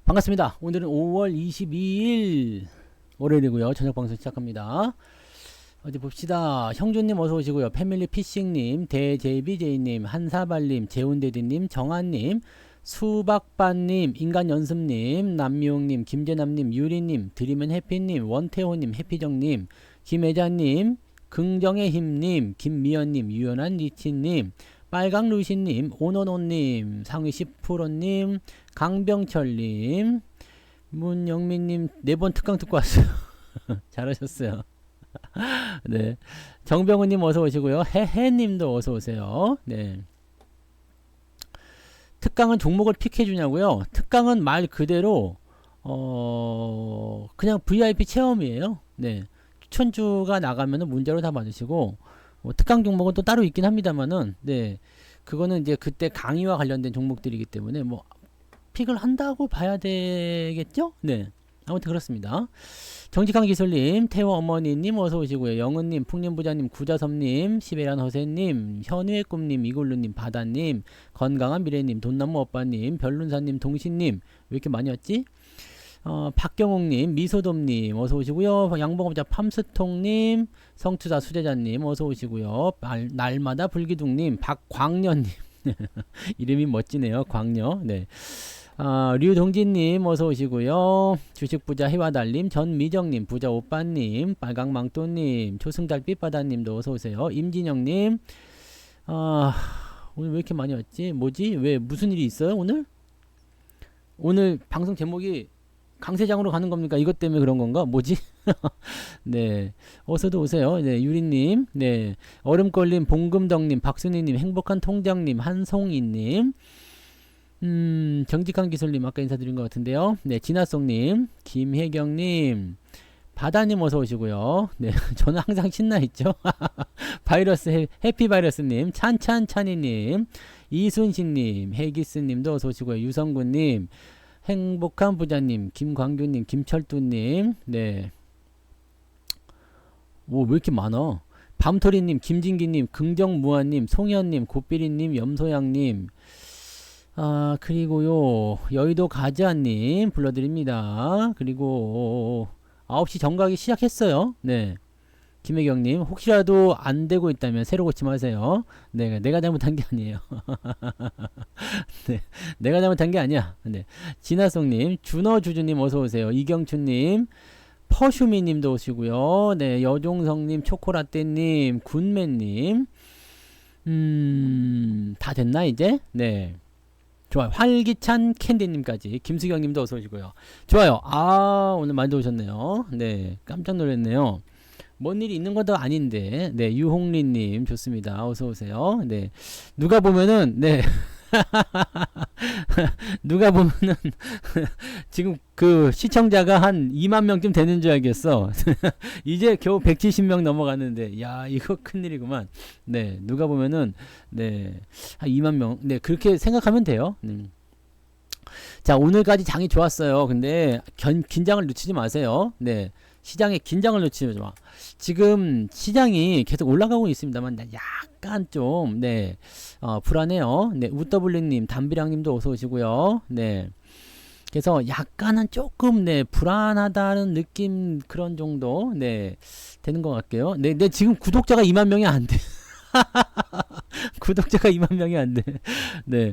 반갑습니다. 오늘은 5월 22일 월요일이고요. 저녁 방송 시작합니다. 어디 봅시다. 형준님 어서 오시고요. 패밀리 피싱님, 대제이비제이님, 한사발님, 재훈대디님, 정한님, 수박반님, 인간연습님, 남미용님, 김재남님, 유리님, 드리면 해피님, 원태호님, 해피정님, 김혜자님, 긍정의 힘님, 김미연님, 유연한 리치님, 빨강루시님, 오노노님, 상위 10%님, 강병철님, 문영민님 4번 특강 듣고 왔어요. 잘하셨어요. 네, 정병훈님 어서 오시고요. 해해님도 어서 오세요. 네, 특강은 종목을 픽해 주냐고요? 특강은 말 그대로 그냥 VIP 체험이에요. 네, 추천주가 나가면은 문자로 다 받으시고 특강 종목은 또 따로 있긴 합니다만은 네, 그거는 이제 그때 강의와 관련된 종목들이기 때문에 뭐 픽을 한다고 봐야 되겠죠? 네. 아무튼 그렇습니다. 정직한 기술님, 태호 어머니님 어서 오시고요. 영은님, 풍림부자님, 구자섭님, 시베란 허세님, 현우의 꿈님, 이글루님, 바다님, 건강한 미래님, 돈나무 오빠님, 별룬사님, 동신님 왜 이렇게 많이 왔지? 박경옥님, 미소돔님 어서 오시고요. 양봉업자 팜스통님, 성투자 수제자님 어서 오시고요. 날마다 불기둥님, 박광년님 이름이 멋지네요. 광녀. 네. 류동진님 어서 오시고요. 주식부자 해와달님, 전미정님, 부자 오빠님, 빨강망토님, 초승달 빛바다님도 어서 오세요. 임진영님, 오늘 왜 이렇게 많이 왔지? 뭐지? 왜 무슨 일이 있어요? 오늘 방송 제목이 강세장으로 가는 겁니까? 이것 때문에 그런 건가? 뭐지? 네, 어서도 오세요. 네, 유리님, 네, 얼음걸림, 봉금덕님, 박순희님, 행복한 통장님, 한송이님. 정직한 기술님 아까 인사드린 것 같은데요. 네, 진아송님, 김혜경님, 바다님 어서 오시고요. 네, 저는 항상 신나 있죠. 바이러스 해피바이러스님, 찬찬찬이님, 이순신님, 해기스님도 어서 오시고요. 유성구님, 행복한 부자님, 김광규님, 김철두님, 네, 뭐 왜 이렇게 많아? 밤토리님, 김진기님, 긍정무한님, 송현님, 고삐리님, 염소양님. 그리고요, 여의도 가자님 불러드립니다. 그리고 9시 정각이 시작했어요. 네. 김혜경님, 혹시라도 안 되고 있다면 새로 고침하세요. 네, 내가 잘못한 게 아니에요. 네, 내가 잘못한 게 아니야. 네. 진아송님, 준어주주님 어서오세요. 이경춘님, 퍼슈미님도 오시고요. 네, 여종성님, 초코라떼님, 군매님, 다 됐나, 이제? 네. 좋아요. 활기찬 캔디님까지 김수경님도 어서 오시고요. 좋아요. 오늘 많이 오셨네요. 네, 깜짝 놀랐네요. 뭔 일이 있는 것도 아닌데. 네, 유홍리님 좋습니다. 어서 오세요. 네, 누가 보면은 네. 누가 보면은 지금 그 시청자가 한 2만 명쯤 되는 줄 알겠어. 이제 겨우 170명 넘어갔는데, 야, 이거 큰일이구만. 네, 누가 보면은, 네, 한 2만 명. 네, 그렇게 생각하면 돼요. 자, 오늘까지 장이 좋았어요. 근데, 긴장을 늦추지 마세요. 네. 시장의 긴장을 놓치지 마. 지금 시장이 계속 올라가고 있습니다만 약간 좀 네, 불안해요. 네, 우더블링님, 담비랑님도 어서 오시고요. 네, 그래서 약간은 조금 네 불안하다는 느낌 그런 정도 네 되는 것 같고요. 네, 네 지금 구독자가 2만 명이 안 돼. 구독자가 2만 명이 안 돼. 네,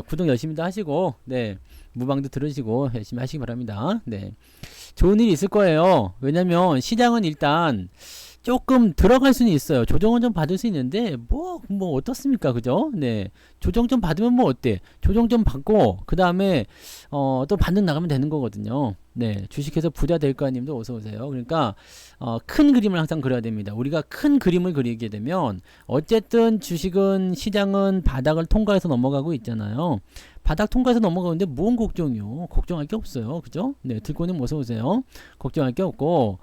구독 열심히도 하시고 네. 무방도 들으시고 열심히 하시기 바랍니다. 네. 좋은 일이 있을 거예요. 왜냐면 시장은 일단 조금 들어갈 수는 있어요. 조정은 좀 받을 수 있는데 뭐 어떻습니까? 그죠? 네. 조정 좀 받으면 뭐 어때? 조정 좀 받고 그다음에 또 반등 나가면 되는 거거든요. 네. 주식해서 부자 될 거아님도 어서 오세요. 그러니까 큰 그림을 항상 그려야 됩니다. 우리가 큰 그림을 그리게 되면 어쨌든 주식은 시장은 바닥을 통과해서 넘어가고 있잖아요. 바닥 통과해서 넘어가는데 뭔 걱정이요? 걱정할 게 없어요. 그죠? 네, 들고님 어서 오세요. 걱정할 게 없고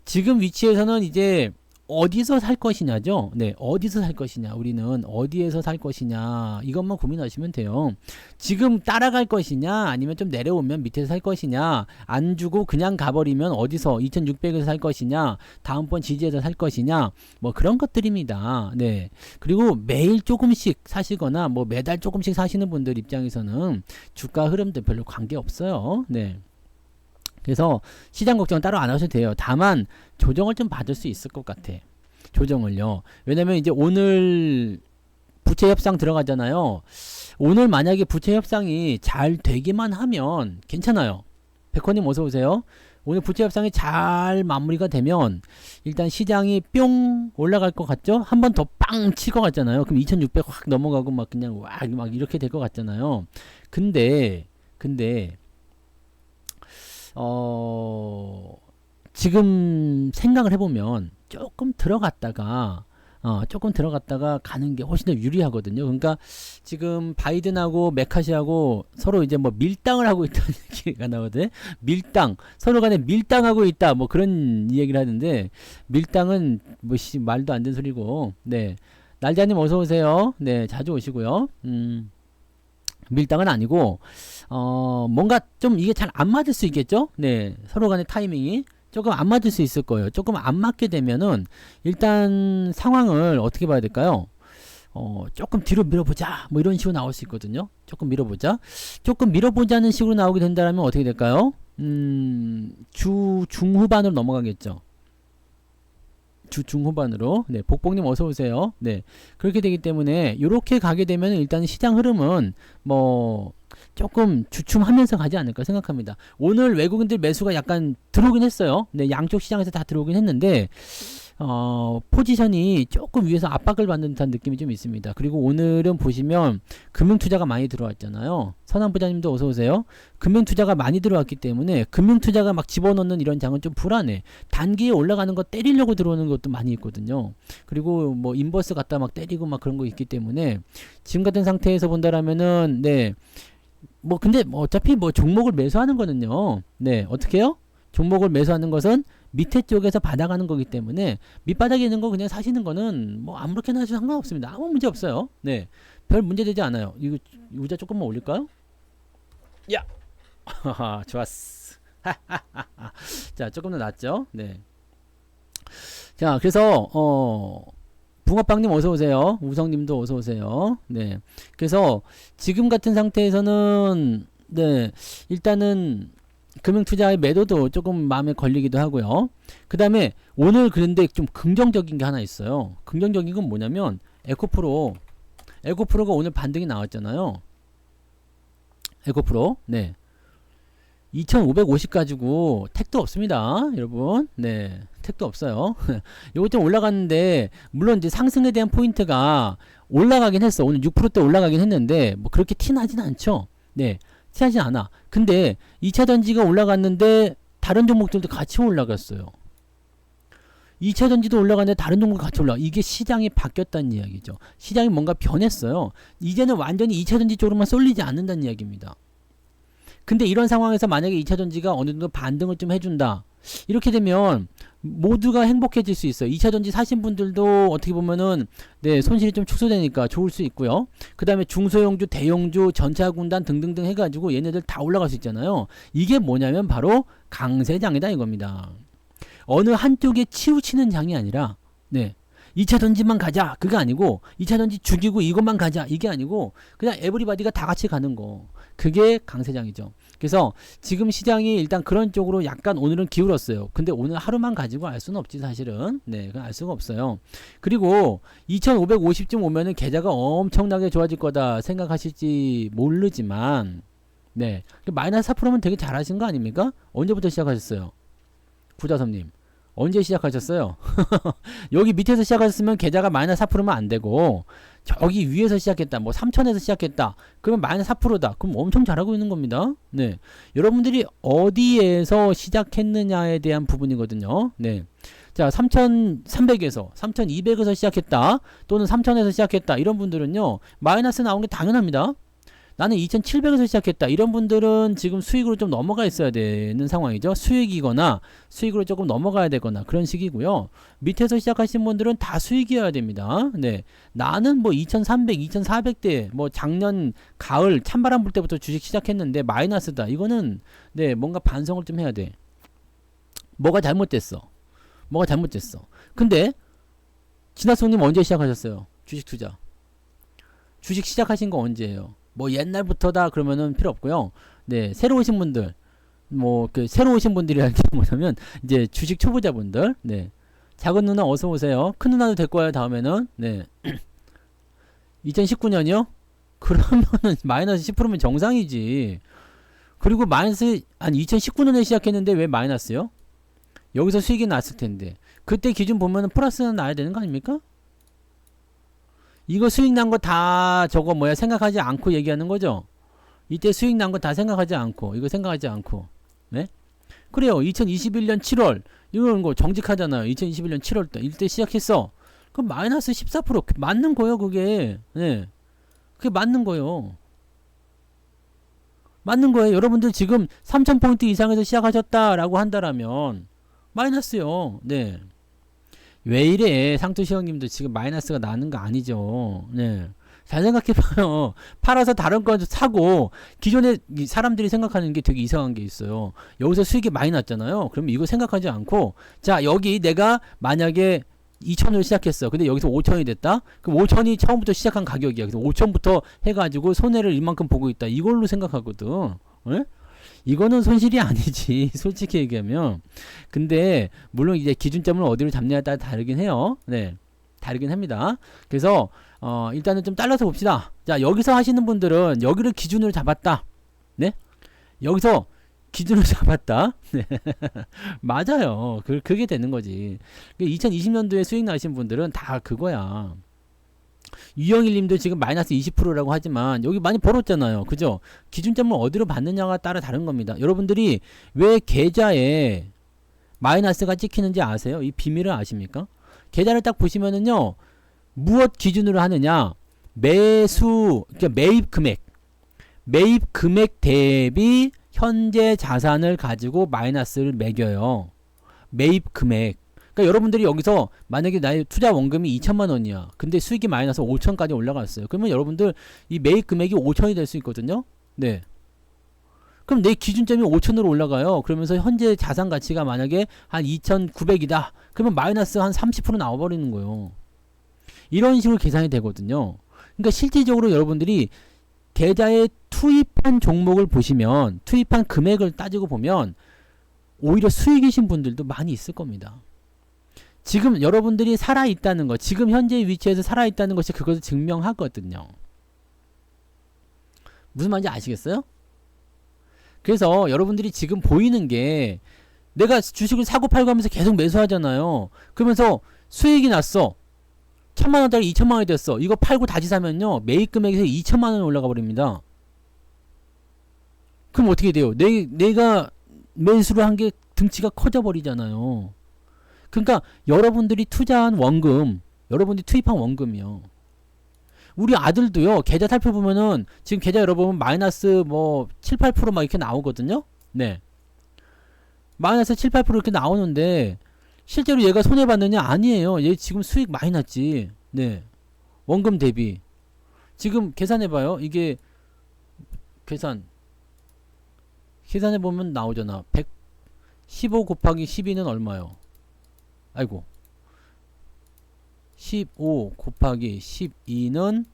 지금 위치에서는 이제 어디서 살 것이냐죠. 네, 어디서 살 것이냐. 우리는 어디에서 살 것이냐. 이것만 고민하시면 돼요. 지금 따라갈 것이냐, 아니면 좀 내려오면 밑에서 살 것이냐, 안 주고 그냥 가버리면 어디서 2600에서 살 것이냐, 다음번 지지에서 살 것이냐, 뭐 그런 것들입니다. 네. 그리고 매일 조금씩 사시거나 뭐 매달 조금씩 사시는 분들 입장에서는 주가 흐름도 별로 관계 없어요. 네. 그래서 시장 걱정은 따로 안 하셔도 돼요. 다만 조정을 좀 받을 수 있을 것 같아. 조정을요. 왜냐면 이제 오늘 부채 협상 들어가잖아요. 오늘 만약에 부채 협상이 잘 되기만 하면 괜찮아요. 백호님 어서 오세요. 오늘 부채 협상이 잘 마무리가 되면 일단 시장이 뿅 올라갈 것 같죠? 한 번 더 빵 칠 것 같잖아요. 그럼 2600 확 넘어가고 막 그냥 막 이렇게 될 것 같잖아요. 근데 지금 생각을 해보면 조금 들어갔다가 가는 게 훨씬 더 유리하거든요. 그러니까 지금 바이든하고 메카시하고 서로 이제 뭐 밀당을 하고 있다는 얘기가 나오거든요. 밀당, 서로 간에 밀당하고 있다, 뭐 그런 이야기를 하는데, 밀당은 뭐 말도 안 되는 소리고. 네, 날자님 어서 오세요. 네, 자주 오시고요. 밀당은 아니고 뭔가 좀 이게 잘 안 맞을 수 있겠죠. 네, 서로 간의 타이밍이 조금 안 맞을 수 있을 거예요. 조금 안 맞게 되면은 일단 상황을 어떻게 봐야 될까요? 조금 뒤로 밀어보자, 뭐 이런 식으로 나올 수 있거든요. 조금 밀어보자는 식으로 나오게 된다면 어떻게 될까요? 중후반으로 넘어가겠죠. 중후반으로. 네, 복복님 어서 오세요. 네, 그렇게 되기 때문에 이렇게 가게 되면 일단 시장 흐름은 뭐 조금 주춤하면서 가지 않을까 생각합니다. 오늘 외국인들 매수가 약간 들어오긴 했어요. 네, 양쪽 시장에서 다 들어오긴 했는데 포지션이 조금 위에서 압박을 받는 듯한 느낌이 좀 있습니다. 그리고 오늘은 보시면 금융투자가 많이 들어왔잖아요. 선한부자님도 어서오세요. 금융투자가 많이 들어왔기 때문에 금융투자가 막 집어넣는 이런 장은 좀 불안해. 단기에 올라가는 거 때리려고 들어오는 것도 많이 있거든요. 그리고 뭐 인버스 갖다 막 때리고 막 그런 거 있기 때문에 지금 같은 상태에서 본다라면은 네, 뭐 근데 뭐 어차피 뭐 종목을 매수하는 거는요. 네, 어떻게 해요? 종목을 매수하는 것은 밑에 쪽에서 받아가는 거기 때문에 밑바닥에 있는 거 그냥 사시는 거는 뭐 아무렇게나 하셔도 상관없습니다. 아무 문제 없어요. 네, 별 문제 되지 않아요. 이거 의자 조금만 올릴까요? 야, 하하, 좋았어. 자, 조금 더 낫죠? 네. 자, 그래서 붕어빵님 어서 오세요. 우성님도 어서 오세요. 네, 그래서 지금 같은 상태에서는 네, 일단은 금융투자의 매도도 조금 마음에 걸리기도 하고요. 그 다음에 오늘 그런데 좀 긍정적인 게 하나 있어요. 긍정적인 건 뭐냐면 에코프로가 오늘 반등이 나왔잖아요. 에코프로. 네, 2550 가지고 택도 없습니다, 여러분. 네, 택도 없어요. 요거 좀 올라갔는데 물론 이제 상승에 대한 포인트가 올라가긴 했어. 오늘 6%대 올라가긴 했는데 뭐 그렇게 티나진 않죠. 네, 티나진 않아. 근데 2차 전지가 올라갔는데 다른 종목들도 같이 올라갔어요. 2차 전지도 올라갔는데 다른 종목도 같이 올라가. 이게 시장이 바뀌었다는 이야기죠. 시장이 뭔가 변했어요. 이제는 완전히 2차 전지 쪽으로만 쏠리지 않는다는 이야기입니다. 근데 이런 상황에서 만약에 2차 전지가 어느 정도 반등을 좀 해준다, 이렇게 되면 모두가 행복해질 수 있어요. 2차 전지 사신 분들도 어떻게 보면은 네, 손실이 좀 축소되니까 좋을 수 있고요. 그 다음에 중소형주, 대형주, 전차군단 등등등 해가지고 얘네들 다 올라갈 수 있잖아요. 이게 뭐냐면 바로 강세장이다 이겁니다. 어느 한쪽에 치우치는 장이 아니라 네, 2차 전지만 가자 그게 아니고 2차 전지 죽이고 이것만 가자 이게 아니고 그냥 에브리바디가 다 같이 가는 거, 그게 강세장이죠. 그래서 지금 시장이 일단 그런 쪽으로 약간 오늘은 기울었어요. 근데 오늘 하루만 가지고 알 수는 없지 사실은. 네, 그건 알 수가 없어요. 그리고 2550쯤 오면은 계좌가 엄청나게 좋아질 거다 생각하실지 모르지만 네, 마이너스 4%면 되게 잘하신 거 아닙니까? 언제부터 시작하셨어요? 구자섭님 언제 시작하셨어요? 여기 밑에서 시작하셨으면 계좌가 마이너스 4%면 안 되고 저기 위에서 시작했다, 뭐 3천에서 시작했다, 그러면 마이너스 4%다. 그럼 엄청 잘하고 있는 겁니다. 네, 여러분들이 어디에서 시작했느냐에 대한 부분이거든요. 네, 자 3,300에서 3,200에서 시작했다 또는 3,000에서 시작했다 이런 분들은요 마이너스 나온 게 당연합니다. 나는 2,700에서 시작했다. 이런 분들은 지금 수익으로 좀 넘어가 있어야 되는 상황이죠. 수익이거나 수익으로 조금 넘어가야 되거나 그런 식이고요. 밑에서 시작하신 분들은 다 수익이어야 됩니다. 네. 나는 뭐 2,300, 2,400대 뭐 작년 가을 찬바람 불 때부터 주식 시작했는데 마이너스다. 이거는 네, 뭔가 반성을 좀 해야 돼. 뭐가 잘못됐어? 뭐가 잘못됐어? 근데 진화성님 언제 시작하셨어요? 주식 투자. 주식 시작하신 거 언제예요? 뭐 옛날부터다 그러면은 필요 없고요. 네, 새로 오신 분들, 뭐 그 새로 오신 분들이라는 게 뭐냐면 이제 주식 초보자분들, 네, 작은 누나 어서 오세요. 큰 누나도 될 거예요 다음에는. 네, 2019년이요? 그러면은 마이너스 10%면 정상이지. 그리고 마이너스 한 2019년에 시작했는데 왜 마이너스요? 여기서 수익이 났을 텐데 그때 기준 보면은 플러스는 나야 되는 거 아닙니까? 이거 수익 난 거 다 저거 뭐야 생각하지 않고 얘기하는 거죠. 이때 수익 난 거 다 생각하지 않고 이거 생각하지 않고 네? 그래요. 2021년 7월 이런 거 정직하잖아요. 2021년 7월 때 이때 시작했어. 그럼 마이너스 14% 맞는 거예요 그게. 네. 그게 맞는 거예요. 맞는 거예요. 여러분들 지금 3,000포인트 이상에서 시작하셨다라고 한다라면 마이너스요. 네. 왜 이래? 상투시 형님도 지금 마이너스가 나는 거 아니죠. 네. 잘 생각해봐요. 팔아서 다른 거 사고, 기존에 사람들이 생각하는 게 되게 이상한 게 있어요. 여기서 수익이 많이 났잖아요. 그럼 이거 생각하지 않고, 자, 여기 내가 만약에 2,000으로 시작했어. 근데 여기서 5,000이 됐다? 그럼 5,000이 처음부터 시작한 가격이야. 그래서 5,000부터 해가지고 손해를 이만큼 보고 있다. 이걸로 생각하거든. 네? 이거는 손실이 아니지 솔직히 얘기하면. 근데 물론 이제 기준점을 어디로 잡냐에 따라 다르긴 해요. 네, 다르긴 합니다. 그래서 일단은 좀 잘라서 봅시다. 자, 여기서 하시는 분들은 여기를 기준으로 잡았다. 네, 여기서 기준으로 잡았다. 네. 맞아요. 그게 되는 거지. 2020년도에 수익 나신 분들은 다 그거야. 유영일님도 지금 마이너스 20%라고 하지만 여기 많이 벌었잖아요. 그죠? 기준점을 어디로 받느냐가 따라 다른 겁니다. 여러분들이 왜 계좌에 마이너스가 찍히는지 아세요? 이 비밀을 아십니까? 계좌를 딱 보시면은요, 무엇 기준으로 하느냐? 매수, 그러니까 매입 금액 대비 현재 자산을 가지고 마이너스를 매겨요. 매입 금액. 그러니까 여러분들이 여기서 만약에 나의 투자 원금이 2천만 원이야. 근데 수익이 마이너스 5천까지 올라갔어요. 그러면 여러분들 이 매입 금액이 5천이 될 수 있거든요. 네. 그럼 내 기준점이 5천으로 올라가요. 그러면서 현재 자산 가치가 만약에 한 2,900이다. 그러면 마이너스 한 30% 나와버리는 거예요. 이런 식으로 계산이 되거든요. 그러니까 실질적으로 여러분들이 계좌에 투입한 종목을 보시면, 투입한 금액을 따지고 보면 오히려 수익이신 분들도 많이 있을 겁니다. 지금 여러분들이 살아있다는 것, 지금 현재 위치에서 살아있다는 것이 그것을 증명하거든요. 무슨 말인지 아시겠어요? 그래서 여러분들이 지금 보이는 게, 내가 주식을 사고 팔고 하면서 계속 매수하잖아요. 그러면서 수익이 났어. 1,000만원짜리 2,000만원이 됐어. 이거 팔고 다시 사면요, 매입 금액에서 2,000만원이 올라가 버립니다. 그럼 어떻게 돼요? 내가 매수를 한 게 등치가 커져 버리잖아요. 그러니까 여러분들이 투자한 원금, 여러분들이 투입한 원금이요. 우리 아들도요, 계좌 살펴보면은 지금 계좌 열어보면 마이너스 뭐 7, 8% 막 이렇게 나오거든요. 네. 마이너스 7, 8% 이렇게 나오는데 실제로 얘가 손해봤느냐? 아니에요. 얘 지금 수익 많이 났지. 네. 원금 대비. 지금 계산해봐요. 이게 계산해보면 나오잖아. 115 곱하기 12는 얼마요? 아이고, 15 곱하기 12는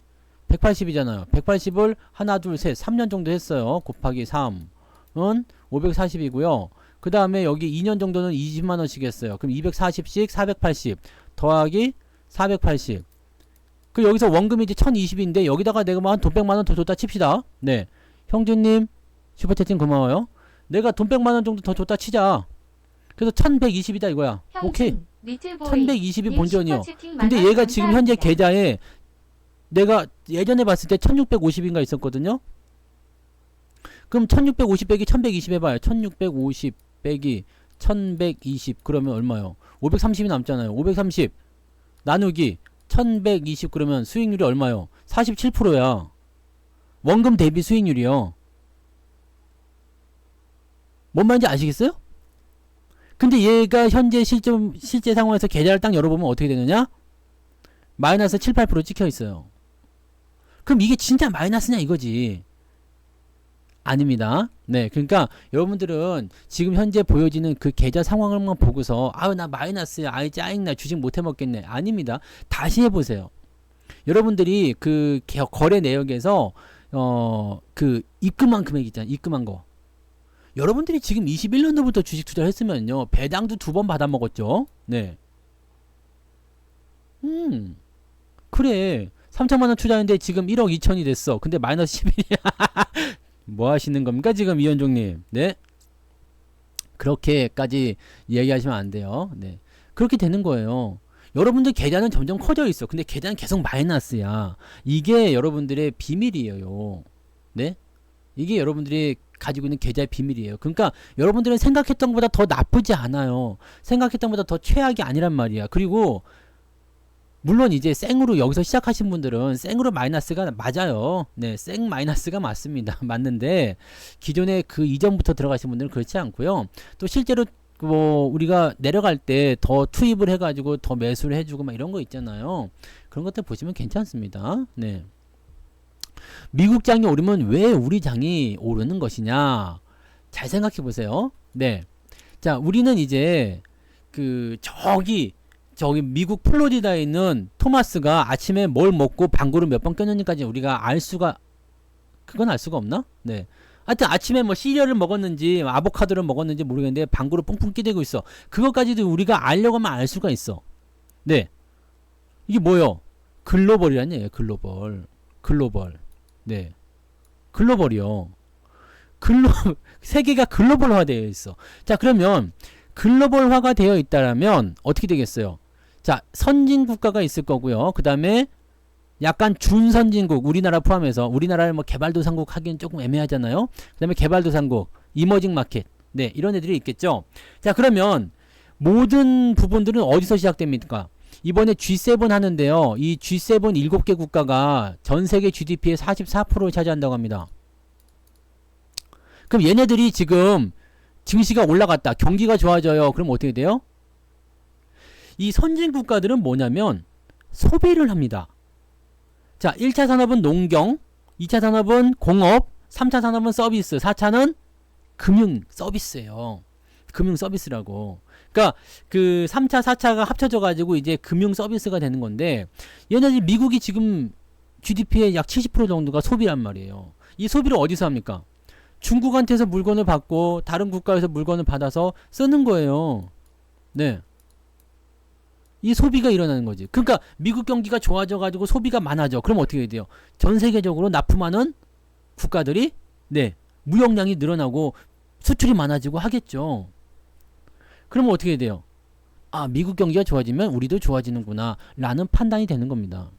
180이잖아요. 180을 하나 둘 셋 3년 정도 했어요. 곱하기 3은 540이고요. 그 다음에 여기 2년 정도는 20만원씩 했어요. 그럼 240씩 480 더하기 480. 그 여기서 원금이 이제 1020인데 여기다가 내가 뭐 한 돈 100만원 더 줬다 칩시다. 네, 형준님 슈퍼채팅 고마워요. 내가 돈 100만원 정도 더 줬다 치자. 그래서 1120이다 이거야. 오케이. 1120이 본전이요. 근데 얘가 지금 현재 계좌에 내가 예전에 봤을 때 1650인가 있었거든요. 그럼 1650 빼기 1120 해봐요. 1650 빼기 1120 그러면 얼마요? 530이 남잖아요. 530 나누기 1120 그러면 수익률이 얼마요? 47%야. 원금 대비 수익률이요. 뭔 말인지 아시겠어요? 근데 얘가 현재 실제 상황에서 계좌를 딱 열어보면 어떻게 되느냐? 마이너스 7, 8% 찍혀 있어요. 그럼 이게 진짜 마이너스냐 이거지. 아닙니다. 네, 그러니까 여러분들은 지금 현재 보여지는 그 계좌 상황을만 보고서 아유 나 마이너스야, 아이 짜증나, 주식 못 해먹겠네. 아닙니다. 다시 해보세요. 여러분들이 그 거래 내역에서 그 입금한 금액 있잖아요. 입금한 거. 여러분들이 지금 21년도부터 주식 투자를 했으면요, 배당도 2번 받아 먹었죠. 네. 그래. 3천만 원 투자했는데 지금 1억 2천이 됐어. 근데 마이너스 11이야. 뭐 하시는 겁니까 지금 이현종님? 네. 그렇게까지 이야기하시면 안 돼요. 네. 그렇게 되는 거예요. 여러분들 계좌는 점점 커져 있어. 근데 계좌는 계속 마이너스야. 이게 여러분들의 비밀이에요. 네? 이게 여러분들이 가지고 있는 계좌의 비밀이에요. 그러니까 여러분들은 생각했던 것보다 더 나쁘지 않아요. 생각했던 것보다 더 최악이 아니란 말이야. 그리고 물론 이제 생으로 여기서 시작하신 분들은 생으로 마이너스가 맞아요. 네, 생 마이너스가 맞습니다. 맞는데 기존에 그 이전부터 들어가신 분들은 그렇지 않고요. 또 실제로 뭐 우리가 내려갈 때 더 투입을 해가지고 더 매수를 해주고 막 이런 거 있잖아요. 그런 것들 보시면 괜찮습니다. 네. 미국 장이 오르면 왜 우리 장이 오르는 것이냐? 잘 생각해 보세요. 네. 자, 우리는 이제 그 저기 미국 플로리다에 있는 토마스가 아침에 뭘 먹고 방구를 몇 번 꼈는지까지 우리가 알 수가, 그건 알 수가 없나? 네. 하여튼 아침에 뭐 시리얼을 먹었는지 아보카도를 먹었는지 모르겠는데 방구를 뿡뿡 끼대고 있어. 그것까지도 우리가 알려고 하면 알 수가 있어. 네. 이게 뭐요? 글로벌이란 얘기예요. 글로벌. 네. 글로벌이요. 세계가 글로벌화 되어 있어. 자, 그러면 글로벌화가 되어 있다라면 어떻게 되겠어요? 자, 선진 국가가 있을 거고요. 그 다음에 약간 준선진국, 우리나라 포함해서, 우리나라를 뭐 개발도상국 하기엔 조금 애매하잖아요. 그 다음에 개발도상국, 이머징 마켓, 네, 이런 애들이 있겠죠. 자, 그러면 모든 부분들은 어디서 시작됩니까? 이번에 G7 하는데요. 이 G7 7개 국가가 전 세계 GDP의 44%를 차지한다고 합니다. 그럼 얘네들이 지금 증시가 올라갔다, 경기가 좋아져요. 그럼 어떻게 돼요? 이 선진 국가들은 뭐냐면 소비를 합니다. 자, 1차 산업은 농경, 2차 산업은 공업, 3차 산업은 서비스, 4차는 금융 서비스예요. 금융 서비스라고. 그러니까 그 3차, 4차가 합쳐져 가지고 이제 금융 서비스가 되는 건데, 얘네들 미국이 지금 GDP의 약 70% 정도가 소비란 말이에요. 이 소비를 어디서 합니까? 중국한테서 물건을 받고 다른 국가에서 물건을 받아서 쓰는 거예요. 네. 이 소비가 일어나는 거지. 그러니까 미국 경기가 좋아져 가지고 소비가 많아져. 그럼 어떻게 돼요? 전 세계적으로 납품하는 국가들이, 네, 무역량이 늘어나고 수출이 많아지고 하겠죠. 그러면 어떻게 돼요? 아, 미국 경기가 좋아지면 우리도 좋아지는구나 라는 판단이 되는 겁니다.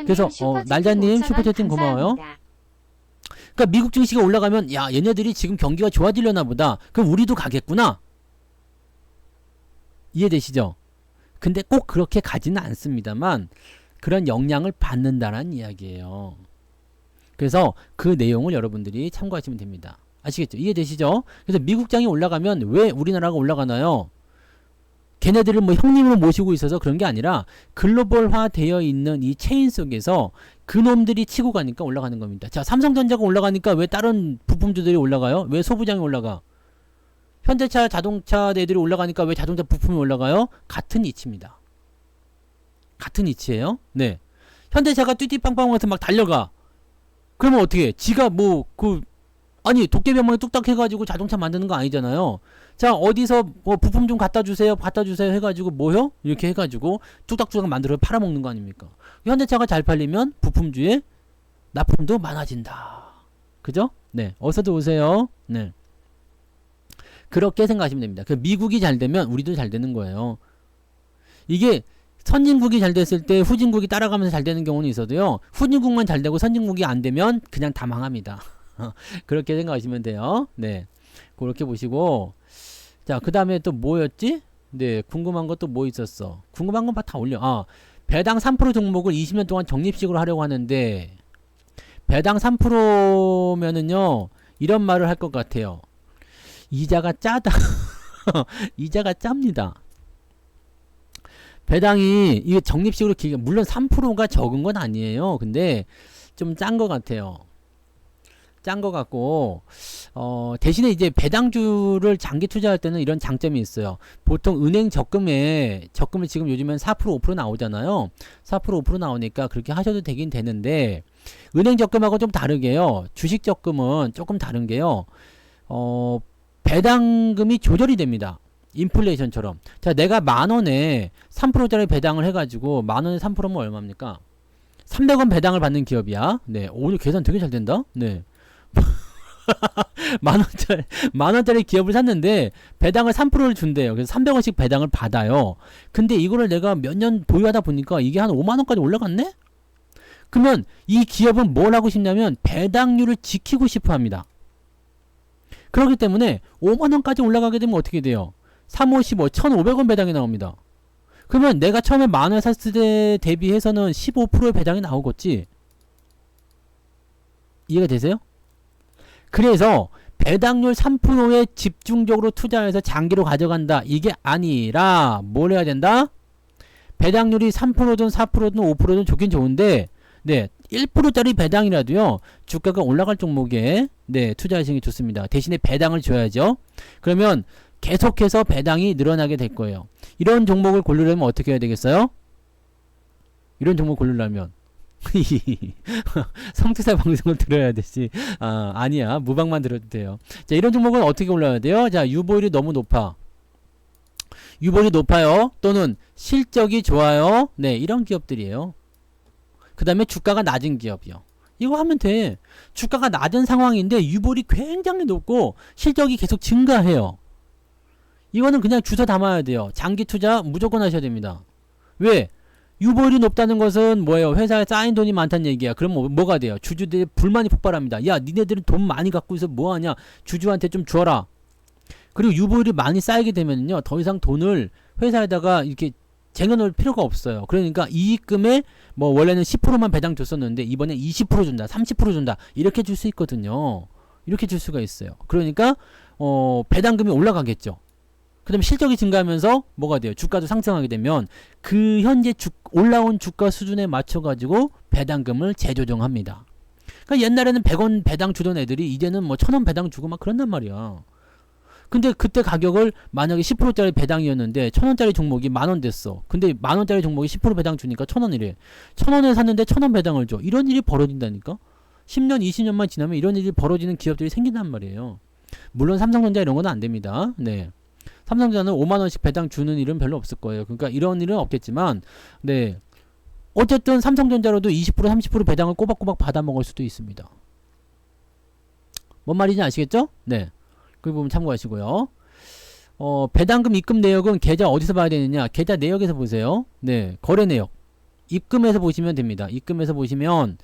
그래서 날자님 슈퍼채팅 고마워요. 그러니까 미국 증시가 올라가면 야, 얘네들이 지금 경기가 좋아지려나 보다. 그럼 우리도 가겠구나. 이해되시죠? 근데 꼭 그렇게 가지는 않습니다만 그런 영향을 받는다는 이야기예요. 그래서 그 내용을 여러분들이 참고하시면 됩니다. 아시겠죠? 이해되시죠? 그래서 미국장이 올라가면 왜 우리나라가 올라가나요? 걔네들을 뭐 형님으로 모시고 있어서 그런 게 아니라 글로벌화 되어 있는 이 체인 속에서 그놈들이 치고 가니까 올라가는 겁니다. 자, 삼성전자가 올라가니까 왜 다른 부품주들이 올라가요? 왜 소부장이 올라가? 현대차, 자동차 애들이 올라가니까 왜 자동차 부품이 올라가요? 같은 이치입니다. 같은 이치예요. 네. 현대차가 띠띠빵빵해서 막 달려가. 그러면 어떻게 해? 지가 뭐 아니 도깨비방망이 뚝딱 해가지고 자동차 만드는 거 아니잖아요. 자, 어디서 뭐 부품 좀 갖다 주세요 해가지고 뭐요? 이렇게 해가지고 뚝딱뚝딱 만들어 팔아먹는 거 아닙니까? 현대차가 잘 팔리면 부품주에 납품도 많아진다. 그죠? 네. 어서도 오세요. 네. 그렇게 생각하시면 됩니다. 그 미국이 잘 되면 우리도 잘 되는 거예요. 이게 선진국이 잘 됐을 때 후진국이 따라가면서 잘 되는 경우는 있어도요. 후진국만 잘 되고 선진국이 안 되면 그냥 다 망합니다. 그렇게 생각하시면 돼요. 네. 그렇게 보시고, 자, 그 다음에 또 뭐였지? 네. 궁금한 것도 뭐 있었어? 궁금한 건 다 올려. 배당 3% 종목을 20년 동안 적립식으로 하려고 하는데, 배당 3%면은요, 이런 말을 할 것 같아요. 이자가 짜다. 이자가 짭니다. 배당이 이게 적립식으로 물론 3%가 적은 건 아니에요. 근데 좀 짠 것 같아요. 짠 것 같고 대신에 이제 배당주를 장기 투자할 때는 이런 장점이 있어요. 보통 은행 적금을 지금 요즘엔 4% 5% 나오잖아요. 4% 5% 나오니까 그렇게 하셔도 되긴 되는데 은행 적금하고 좀 다르게요. 주식 적금은 조금 다른 게요. 배당금이 조절이 됩니다. 인플레이션처럼. 자, 내가 10,000원에 3%짜리 배당을 해가지고 10,000원에 3%면 얼마입니까? 300원 배당을 받는 기업이야. 네, 오늘 계산 되게 잘 된다. 네. 만원짜리 기업을 샀는데 배당을 3%를 준대요. 그래서 300원씩 배당을 받아요. 근데 이거를 내가 몇 년 보유하다 보니까 이게 한 5만원까지 올라갔네? 그러면 이 기업은 뭘 하고 싶냐면 배당률을 지키고 싶어 합니다. 그렇기 때문에 5만원까지 올라가게 되면 어떻게 돼요? 3, 5, 15, 1,500원 배당이 나옵니다. 그러면 내가 처음에 10,000원 샀을 때 대비해서는 15%의 배당이 나오겠지? 이해가 되세요? 그래서 배당률 3%에 집중적으로 투자해서 장기로 가져간다. 이게 아니라 뭘 해야 된다? 배당률이 3%든 4%든 5%든 좋긴 좋은데 네, 1%짜리 배당이라도요. 주가가 올라갈 종목에 네, 투자하시는 게 좋습니다. 대신에 배당을 줘야죠. 그러면 계속해서 배당이 늘어나게 될 거예요. 이런 종목을 고르려면 어떻게 해야 되겠어요? 이런 종목 고르려면 성투사 방송을 들어야 되지. 아니야. 무방만 들어도 돼요. 자, 이런 종목은 어떻게 올라야 돼요? 자, 유보율이 너무 높아. 유보율이 높아요. 또는 실적이 좋아요. 네, 이런 기업들이에요. 그 다음에 주가가 낮은 기업이요. 이거 하면 돼. 주가가 낮은 상황인데 유보율이 굉장히 높고 실적이 계속 증가해요. 이거는 그냥 주워 담아야 돼요. 장기 투자 무조건 하셔야 됩니다. 왜? 유보율이 높다는 것은 뭐예요? 회사에 쌓인 돈이 많다는 얘기야. 그럼 뭐가 돼요? 주주들이 불만이 폭발합니다. 야, 니네들은 돈 많이 갖고 있어 뭐하냐? 주주한테 좀 줘라. 그리고 유보율이 많이 쌓이게 되면요, 더 이상 돈을 회사에다가 이렇게 쟁여놓을 필요가 없어요. 그러니까 이익금에 뭐 원래는 10%만 배당 줬었는데 이번에 20% 준다, 30% 준다 이렇게 줄 수 있거든요. 이렇게 줄 수가 있어요. 그러니까 배당금이 올라가겠죠. 그 다음에 실적이 증가하면서 뭐가 돼요? 주가도 상승하게 되면 그 현재 올라온 주가 수준에 맞춰가지고 배당금을 재조정합니다. 그러니까 옛날에는 100원 배당 주던 애들이 이제는 뭐 1,000원 배당 주고 막 그런단 말이야. 근데 그때 가격을 만약에 10%짜리 배당이었는데 1,000원짜리 종목이 10,000원 됐어. 근데 10,000원짜리 종목이 10% 배당 주니까 1,000원이래. 1,000원에 샀는데 1,000원 배당을 줘. 이런 일이 벌어진다니까? 10년, 20년만 지나면 이런 일이 벌어지는 기업들이 생긴단 말이에요. 물론 삼성전자 이런 건 안 됩니다. 네. 삼성전자는 5만원씩 배당 주는 일은 별로 없을 거예요. 그러니까 이런 일은 없겠지만, 네. 어쨌든 삼성전자로도 20% 30% 배당을 꼬박꼬박 받아 먹을 수도 있습니다. 뭔 말인지 아시겠죠? 네. 그 부분 참고하시고요. 배당금 입금 내역은 계좌 어디서 봐야 되느냐? 계좌 내역에서 보세요. 네. 거래 내역. 입금해서 보시면 됩니다. 입금해서 보시면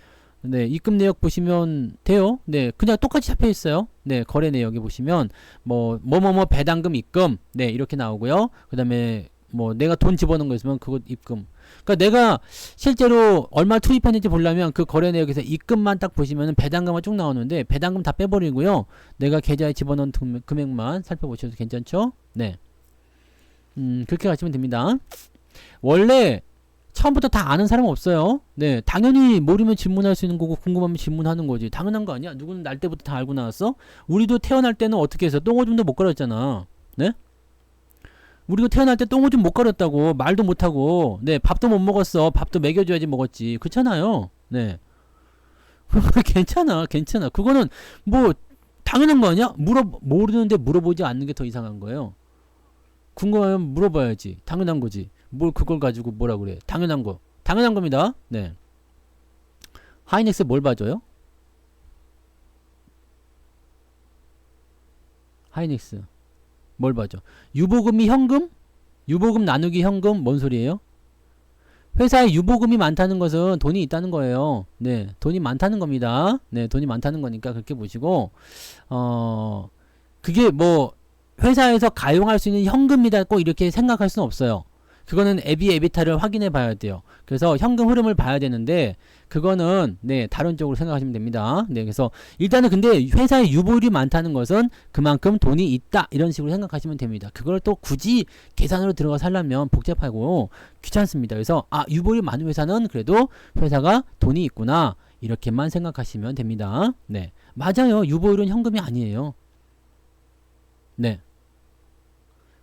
네, 입금 내역 보시면 돼요. 네, 그냥 똑같이 잡혀 있어요. 네, 거래 내역에 보시면 뭐뭐뭐 배당금 입금 네, 이렇게 나오고요. 그다음에 뭐 내가 돈 집어넣은 거 있으면 그거 입금. 그러니까 내가 실제로 얼마 투입했는지 보려면 그 거래 내역에서 입금만 딱 보시면은 배당금만 쭉 나오는데 배당금 다 빼버리고요. 내가 계좌에 집어넣은 금액만 살펴보셔도 괜찮죠? 네. 그렇게 가시면 됩니다. 원래 처음부터 다 아는 사람은 없어요. 네, 당연히 모르면 질문할 수 있는 거고 궁금하면 질문하는 거지. 당연한 거 아니야? 누구는 날 때부터 다 알고 나왔어? 우리도 태어날 때는 어떻게 해서 똥오줌도 못 갈았잖아. 네? 우리도 태어날 때 똥오줌 못 갈았다고. 말도 못하고. 네, 밥도 못 먹었어. 밥도 먹여줘야지 먹었지. 그렇잖아요. 네. 괜찮아. 괜찮아. 그거는 뭐 당연한 거 아니야? 모르는데 물어보지 않는 게 더 이상한 거예요. 궁금하면 물어봐야지. 당연한 거지. 뭘 그걸 가지고 뭐라 그래. 당연한 거. 당연한 겁니다. 네. 하이닉스 뭘 봐줘요? 하이닉스 뭘 봐줘? 유보금이 현금? 유보금 나누기 현금? 뭔 소리예요? 회사에 유보금이 많다는 것은 돈이 있다는 거예요. 네. 돈이 많다는 겁니다. 네. 돈이 많다는 거니까 그렇게 보시고 그게 뭐 회사에서 가용할 수 있는 현금이다 꼭 이렇게 생각할 수는 없어요. 그거는 에비타를 확인해 봐야 돼요. 그래서 현금 흐름을 봐야 되는데 그거는 네, 다른 쪽으로 생각하시면 됩니다. 네, 그래서 일단은 근데 회사에 유보율이 많다는 것은 그만큼 돈이 있다 이런 식으로 생각하시면 됩니다. 그걸 또 굳이 계산으로 들어가서 하려면 복잡하고 귀찮습니다. 그래서 유보율이 많은 회사는 그래도 회사가 돈이 있구나 이렇게만 생각하시면 됩니다. 네, 맞아요. 유보율은 현금이 아니에요. 네.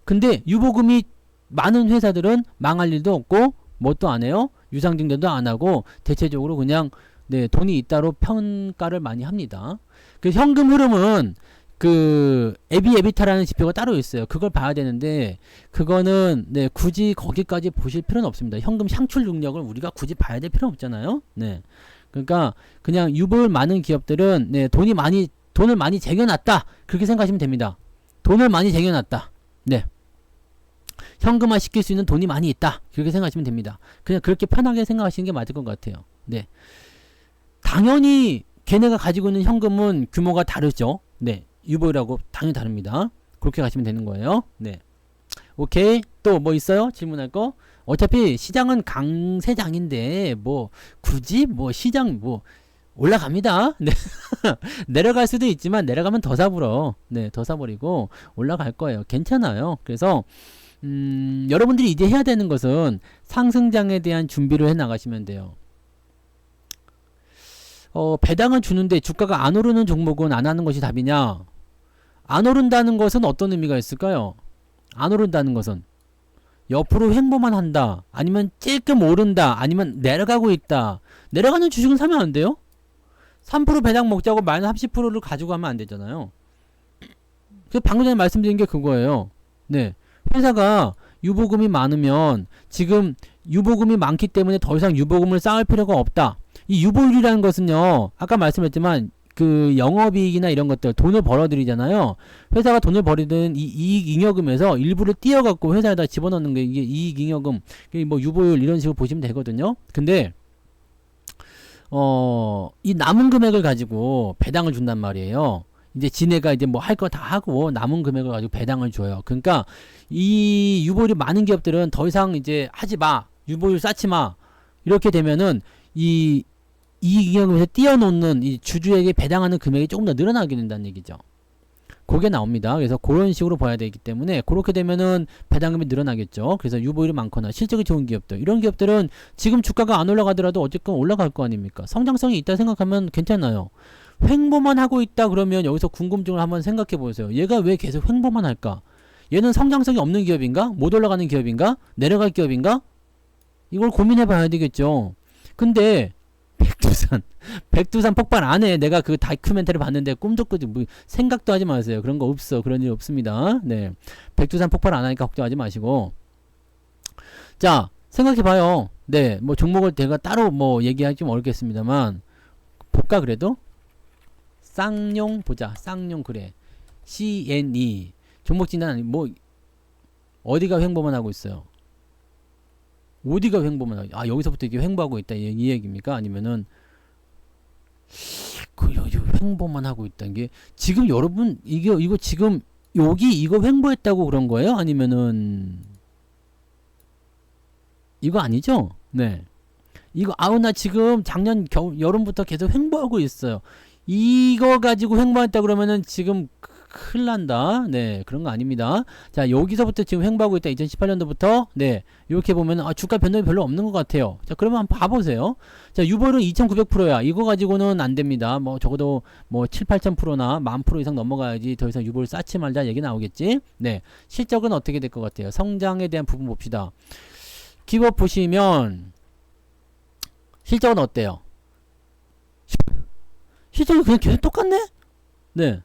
근데 유보금이 많은 회사들은 망할 일도 없고 뭣도 안 해요. 유상증자도 안 하고 대체적으로 그냥 네, 돈이 있다로 평가를 많이 합니다. 그 현금 흐름은 그 에비타라는 지표가 따로 있어요. 그걸 봐야 되는데 그거는 네, 굳이 거기까지 보실 필요는 없습니다. 현금 창출 능력을 우리가 굳이 봐야 될 필요는 없잖아요. 네. 그러니까 그냥 유보율 많은 기업들은 네, 돈을 많이 쟁여놨다. 그렇게 생각하시면 됩니다. 돈을 많이 쟁여놨다. 네. 현금화 시킬 수 있는 돈이 많이 있다. 그렇게 생각하시면 됩니다. 그냥 그렇게 편하게 생각하시는 게 맞을 것 같아요. 네. 당연히 걔네가 가지고 있는 현금은 규모가 다르죠. 네. 유보율하고 당연히 다릅니다. 그렇게 가시면 되는 거예요. 네. 오케이. 또 뭐 있어요? 질문할 거? 어차피 시장은 강세장인데 뭐 굳이 뭐 시장 뭐 올라갑니다. 네. 내려갈 수도 있지만 내려가면 더 사불어. 네, 더 사버리고 올라갈 거예요. 괜찮아요. 그래서 여러분들이 이제 해야 되는 것은 상승장에 대한 준비를 해 나가시면 돼요. 배당은 주는데 주가가 안 오르는 종목은 안 하는 것이 답이냐? 안 오른다는 것은 어떤 의미가 있을까요? 안 오른다는 것은 옆으로 횡보만 한다. 아니면 찔끔 오른다. 아니면 내려가고 있다. 내려가는 주식은 사면 안 돼요? 3% 배당 먹자고 마이너스 30%를 가지고 가면 안 되잖아요. 그래서 방금 전에 말씀드린 게 그거예요. 네. 회사가 유보금이 많으면 지금 유보금이 많기 때문에 더 이상 유보금을 쌓을 필요가 없다. 이 유보율이라는 것은요. 아까 말씀했지만 그 영업이익이나 이런 것들 돈을 벌어들이잖아요. 회사가 돈을 벌이든 이 이익잉여금에서 일부를 띄어갖고 회사에다 집어넣는 게 이게 이익잉여금, 뭐 유보율 이런 식으로 보시면 되거든요. 근데 이 남은 금액을 가지고 배당을 준단 말이에요. 이제 지네가 이제 뭐 할 거 다 하고 남은 금액을 가지고 배당을 줘요. 그러니까 이 유보율이 많은 기업들은 더 이상 이제 하지 마. 유보율 쌓지 마. 이렇게 되면은 이 이익잉여금에서 띄어놓는 이 주주에게 배당하는 금액이 조금 더 늘어나게 된다는 얘기죠. 그게 나옵니다. 그래서 그런 식으로 봐야 되기 때문에 그렇게 되면은 배당금이 늘어나겠죠. 그래서 유보율이 많거나 실적이 좋은 기업들, 이런 기업들은 지금 주가가 안 올라가더라도 어쨌건 올라갈 거 아닙니까? 성장성이 있다 생각하면 괜찮아요. 횡보만 하고 있다 그러면 여기서 궁금증을 한번 생각해 보세요. 얘가 왜 계속 횡보만 할까? 얘는 성장성이 없는 기업인가? 못 올라가는 기업인가? 내려갈 기업인가? 이걸 고민해 봐야 되겠죠. 근데 백두산 폭발 안 해. 내가 그 다큐멘터리 봤는데 꿈도 꾸지 뭐 생각도 하지 마세요. 그런 거 없어. 그런 일 없습니다. 네. 백두산 폭발 안 하니까 걱정하지 마시고. 자, 생각해 봐요. 네. 뭐 종목을 제가 따로 뭐 얘기하기 좀 어렵겠습니다만 볼까 그래도? 쌍용 보자. 쌍용 그래. CNE. 종목 진단 뭐 어디가 횡보만 하고 있어요? 어디가 횡보만 하고, 여기서부터 이게 횡보하고 있다 이 얘기입니까? 아니면은 횡보만 하고 있다는 게 지금 여러분 이거 지금 여기 이거 횡보했다고 그런 거예요? 아니면은 이거 아니죠? 네. 이거 나 지금 작년 여름부터 계속 횡보하고 있어요. 이거 가지고 횡보했다 그러면은 지금 큰일 난다. 네, 그런 거 아닙니다. 자, 여기서부터 지금 횡보하고 있다. 2018년도부터. 네, 이렇게 보면 주가 변동이 별로 없는 것 같아요. 자, 그러면 한번 봐보세요. 자, 유보율은 2900%야. 이거 가지고는 안 됩니다. 뭐 적어도 뭐 7, 8000%나 10,000% 이상 넘어가야지 더 이상 유보율 쌓지 말자 얘기 나오겠지. 네, 실적은 어떻게 될 것 같아요? 성장에 대한 부분 봅시다. 기업 보시면 실적은 어때요? 실적이 그냥 계속 똑같네? 네.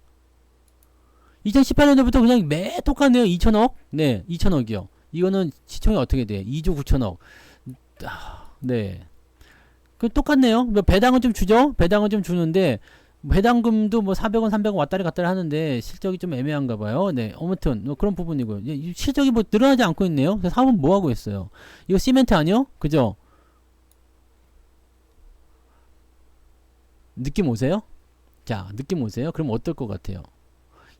2018년도부터 그냥 매 똑같네요. 2천억? 네, 2천억이요. 이거는 시총이 어떻게 돼? 2조 9천억. 네. 그 똑같네요. 뭐 배당은 좀 주죠? 배당은 좀 주는데, 배당금도 뭐 400원, 300원 왔다리 갔다리 하는데, 실적이 좀 애매한가 봐요. 네. 아무튼, 뭐 그런 부분이고요. 실적이 뭐 늘어나지 않고 있네요. 그래서 사업은 뭐 하고 있어요? 이거 시멘트 아니요? 그죠? 느낌 오세요? 자, 느낌 오세요? 그럼 어떨 것 같아요?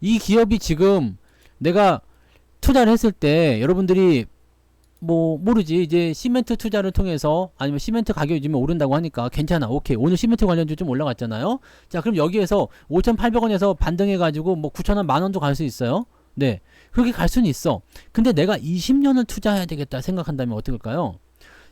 이 기업이 지금 내가 투자를 했을 때 여러분들이 뭐 모르지. 이제 시멘트 투자를 통해서 아니면 시멘트 가격이 요즘에 오른다고 하니까 괜찮아. 오케이. 오늘 시멘트 관련주 좀 올라갔잖아요. 자, 그럼 여기에서 5,800원에서 반등해 가지고 뭐 9,000원, 만 원도 갈 수 있어요. 네. 그렇게 갈 수는 있어. 근데 내가 20년을 투자해야 되겠다 생각한다면 어떻게 할까요?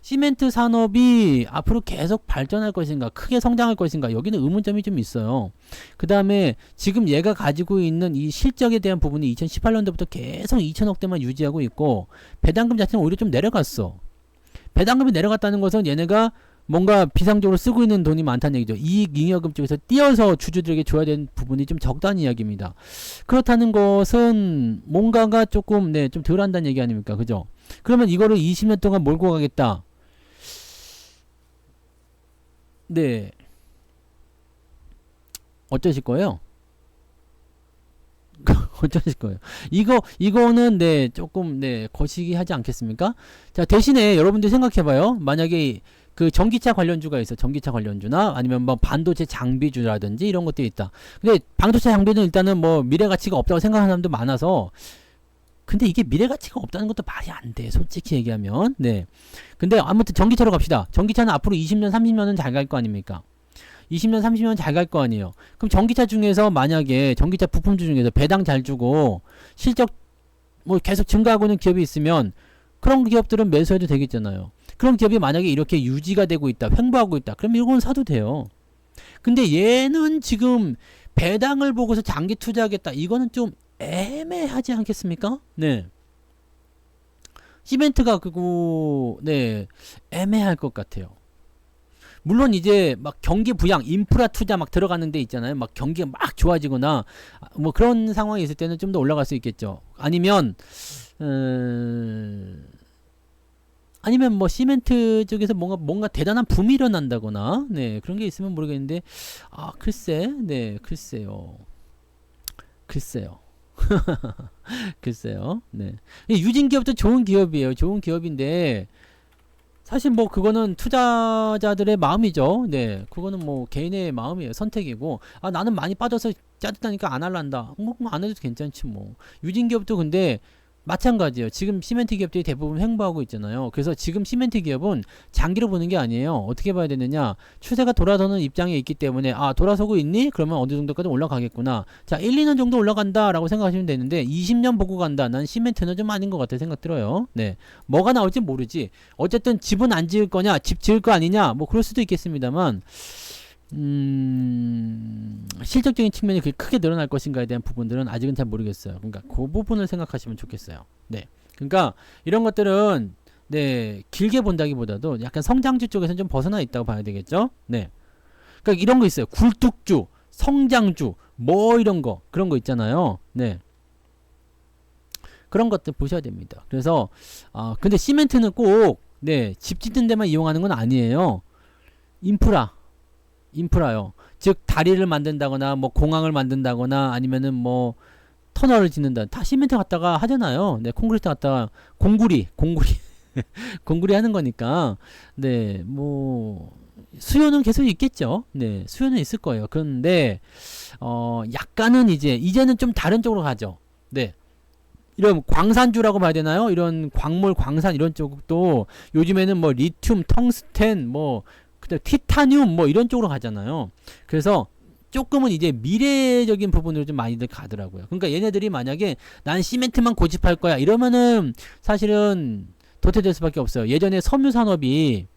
시멘트 산업이 앞으로 계속 발전할 것인가, 크게 성장할 것인가, 여기는 의문점이 좀 있어요. 그 다음에 지금 얘가 가지고 있는 이 실적에 대한 부분이 2018년도부터 계속 2천억대만 유지하고 있고, 배당금 자체는 오히려 좀 내려갔어. 배당금이 내려갔다는 것은 얘네가 뭔가 비상적으로 쓰고 있는 돈이 많다는 얘기죠. 이익잉여금 쪽에서 띄어서 주주들에게 줘야 되는 부분이 좀 적다는 이야기입니다. 그렇다는 것은 뭔가가 조금, 네, 좀 덜 한다는 얘기 아닙니까? 그죠? 그러면 이거를 20년 동안 몰고 가겠다. 네. 어쩌실 거예요? 어쩌실 거예요? 이거는, 네, 조금, 네, 거시기 하지 않겠습니까? 자, 대신에 여러분들 생각해봐요. 만약에 그 전기차 관련주가 있어. 전기차 관련주나 아니면 뭐 반도체 장비주라든지 이런 것들이 있다. 근데 반도체 장비는 일단은 뭐 미래 가치가 없다고 생각하는 사람도 많아서, 근데 이게 미래 가치가 없다는 것도 말이 안 돼. 솔직히 얘기하면. 네. 근데 아무튼 전기차로 갑시다. 전기차는 앞으로 20년, 30년은 잘 갈 거 아닙니까? 20년, 30년 잘 갈 거 아니에요. 그럼 전기차 중에서 만약에 전기차 부품주 중에서 배당 잘 주고 실적 뭐 계속 증가하고 있는 기업이 있으면 그런 기업들은 매수해도 되겠잖아요. 그런 기업이 만약에 이렇게 유지가 되고 있다, 횡보하고 있다. 그럼 이건 사도 돼요. 근데 얘는 지금 배당을 보고서 장기 투자하겠다. 이거는 좀 애매하지 않겠습니까? 네. 시멘트가 그거, 네, 애매할 것 같아요. 물론 이제 막 경기 부양, 인프라 투자 막 들어가는 데 있잖아요. 막 경기가 막 좋아지거나 뭐 그런 상황이 있을 때는 좀 더 올라갈 수 있겠죠. 아니면 아니면 뭐 시멘트 쪽에서 뭔가 대단한 붐이 일어난다거나, 네, 그런 게 있으면 모르겠는데, 아, 글쎄, 네, 글쎄요. 글쎄요. 글쎄요. 네. 이 유진 기업도 좋은 기업이에요. 좋은 기업인데 사실 뭐 그거는 투자자들의 마음이죠. 네. 그거는 뭐 개인의 마음이에요. 선택이고. 아, 나는 많이 빠져서 짜증나니까 안 할란다. 뭐 안 해도 괜찮지 뭐. 유진 기업도 근데 마찬가지예요. 지금 시멘트 기업들이 대부분 횡보하고 있잖아요. 그래서 지금 시멘트 기업은 장기로 보는 게 아니에요. 어떻게 봐야 되느냐? 추세가 돌아서는 입장에 있기 때문에, 아, 돌아서고 있니? 그러면 어느 정도까지 올라가겠구나. 자, 1, 2년 정도 올라간다라고 생각하시면 되는데 20년 보고 간다. 난 시멘트는 좀 아닌 것 같아 생각 들어요. 네. 뭐가 나올지 모르지. 어쨌든 집은 안 지을 거냐? 집 지을 거 아니냐? 뭐 그럴 수도 있겠습니다만 실적적인 측면이 그렇게 크게 늘어날 것인가에 대한 부분들은 아직은 잘 모르겠어요. 그러니까 그 부분을 생각하시면 좋겠어요. 네. 그러니까 이런 것들은, 네, 길게 본다기보다도 약간 성장주 쪽에서는 좀 벗어나 있다고 봐야 되겠죠. 네. 그러니까 이런 거 있어요. 굴뚝주, 성장주, 뭐 이런 거, 그런 거 있잖아요. 네. 그런 것들 보셔야 됩니다. 그래서 근데 시멘트는 꼭, 네, 집 짓는 데만 이용하는 건 아니에요. 인프라요. 즉 다리를 만든다거나 뭐 공항을 만든다거나 아니면은 뭐 터널을 짓는다. 다 시멘트 갖다가 하잖아요. 네, 콘크리트 갖다가 공구리 공구리 하는 거니까. 네, 뭐 수요는 계속 있겠죠. 네, 수요는 있을 거예요. 그런데 약간은 이제는 좀 다른 쪽으로 가죠. 네. 이런 광산주라고 봐야 되나요? 이런 광물, 광산 이런 쪽도 요즘에는 뭐 리튬, 텅스텐, 뭐 그다음 티타늄 뭐 이런 쪽으로 가잖아요. 그래서 조금은 이제 미래적인 부분으로 좀 많이들 가더라고요. 그러니까 얘네들이 만약에 난 시멘트만 고집할 거야 이러면은 사실은 도태될 수밖에 없어요. 예전에 섬유산업이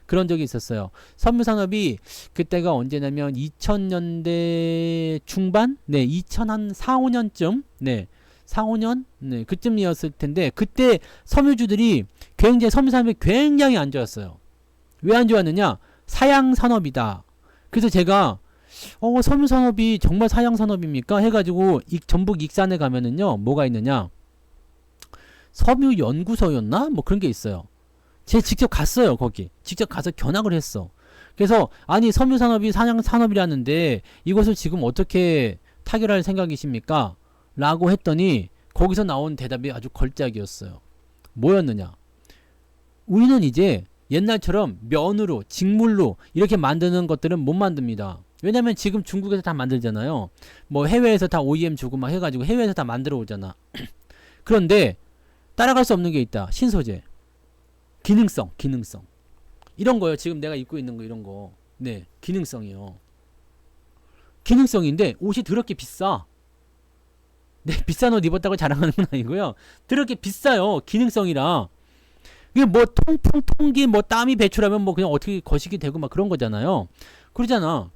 그런 적이 있었어요. 섬유산업이 그때가 언제냐면 2000년대 중반? 네, 2004, 5년쯤? 네, 4, 5년? 네, 그쯤이었을 텐데 그때 섬유주들이 굉장히 섬유산업이 굉장히 안 좋았어요. 왜 안 좋았느냐? 사양산업이다. 그래서 제가 섬유산업이 정말 사양산업입니까? 해가지고 전북 익산에 가면은요 뭐가 있느냐? 섬유연구소였나? 뭐 그런 게 있어요. 제가 직접 갔어요. 거기 직접 가서 견학을 했어. 그래서 아니 섬유산업이 사양산업이라는데 이것을 지금 어떻게 타결할 생각이십니까? 라고 했더니 거기서 나온 대답이 아주 걸작이었어요. 뭐였느냐? 우리는 이제 옛날처럼 면으로 직물로 이렇게 만드는 것들은 못 만듭니다. 왜냐면 지금 중국에서 다 만들잖아요. 뭐 해외에서 다 OEM 주고 막 해가지고 해외에서 다 만들어 오잖아. 그런데 따라갈 수 없는 게 있다. 신소재. 기능성. 이런 거요. 지금 내가 입고 있는 거 이런 거. 네, 기능성이요. 기능성인데 옷이 더럽게 비싸. 네, 비싼 옷 입었다고 자랑하는 건 아니고요. 더럽게 비싸요. 기능성이라. 이게 뭐 통풍, 통기, 뭐 땀이 배출하면 뭐 그냥 어떻게 거시기 되고 막 그런 거잖아요. 그러잖아.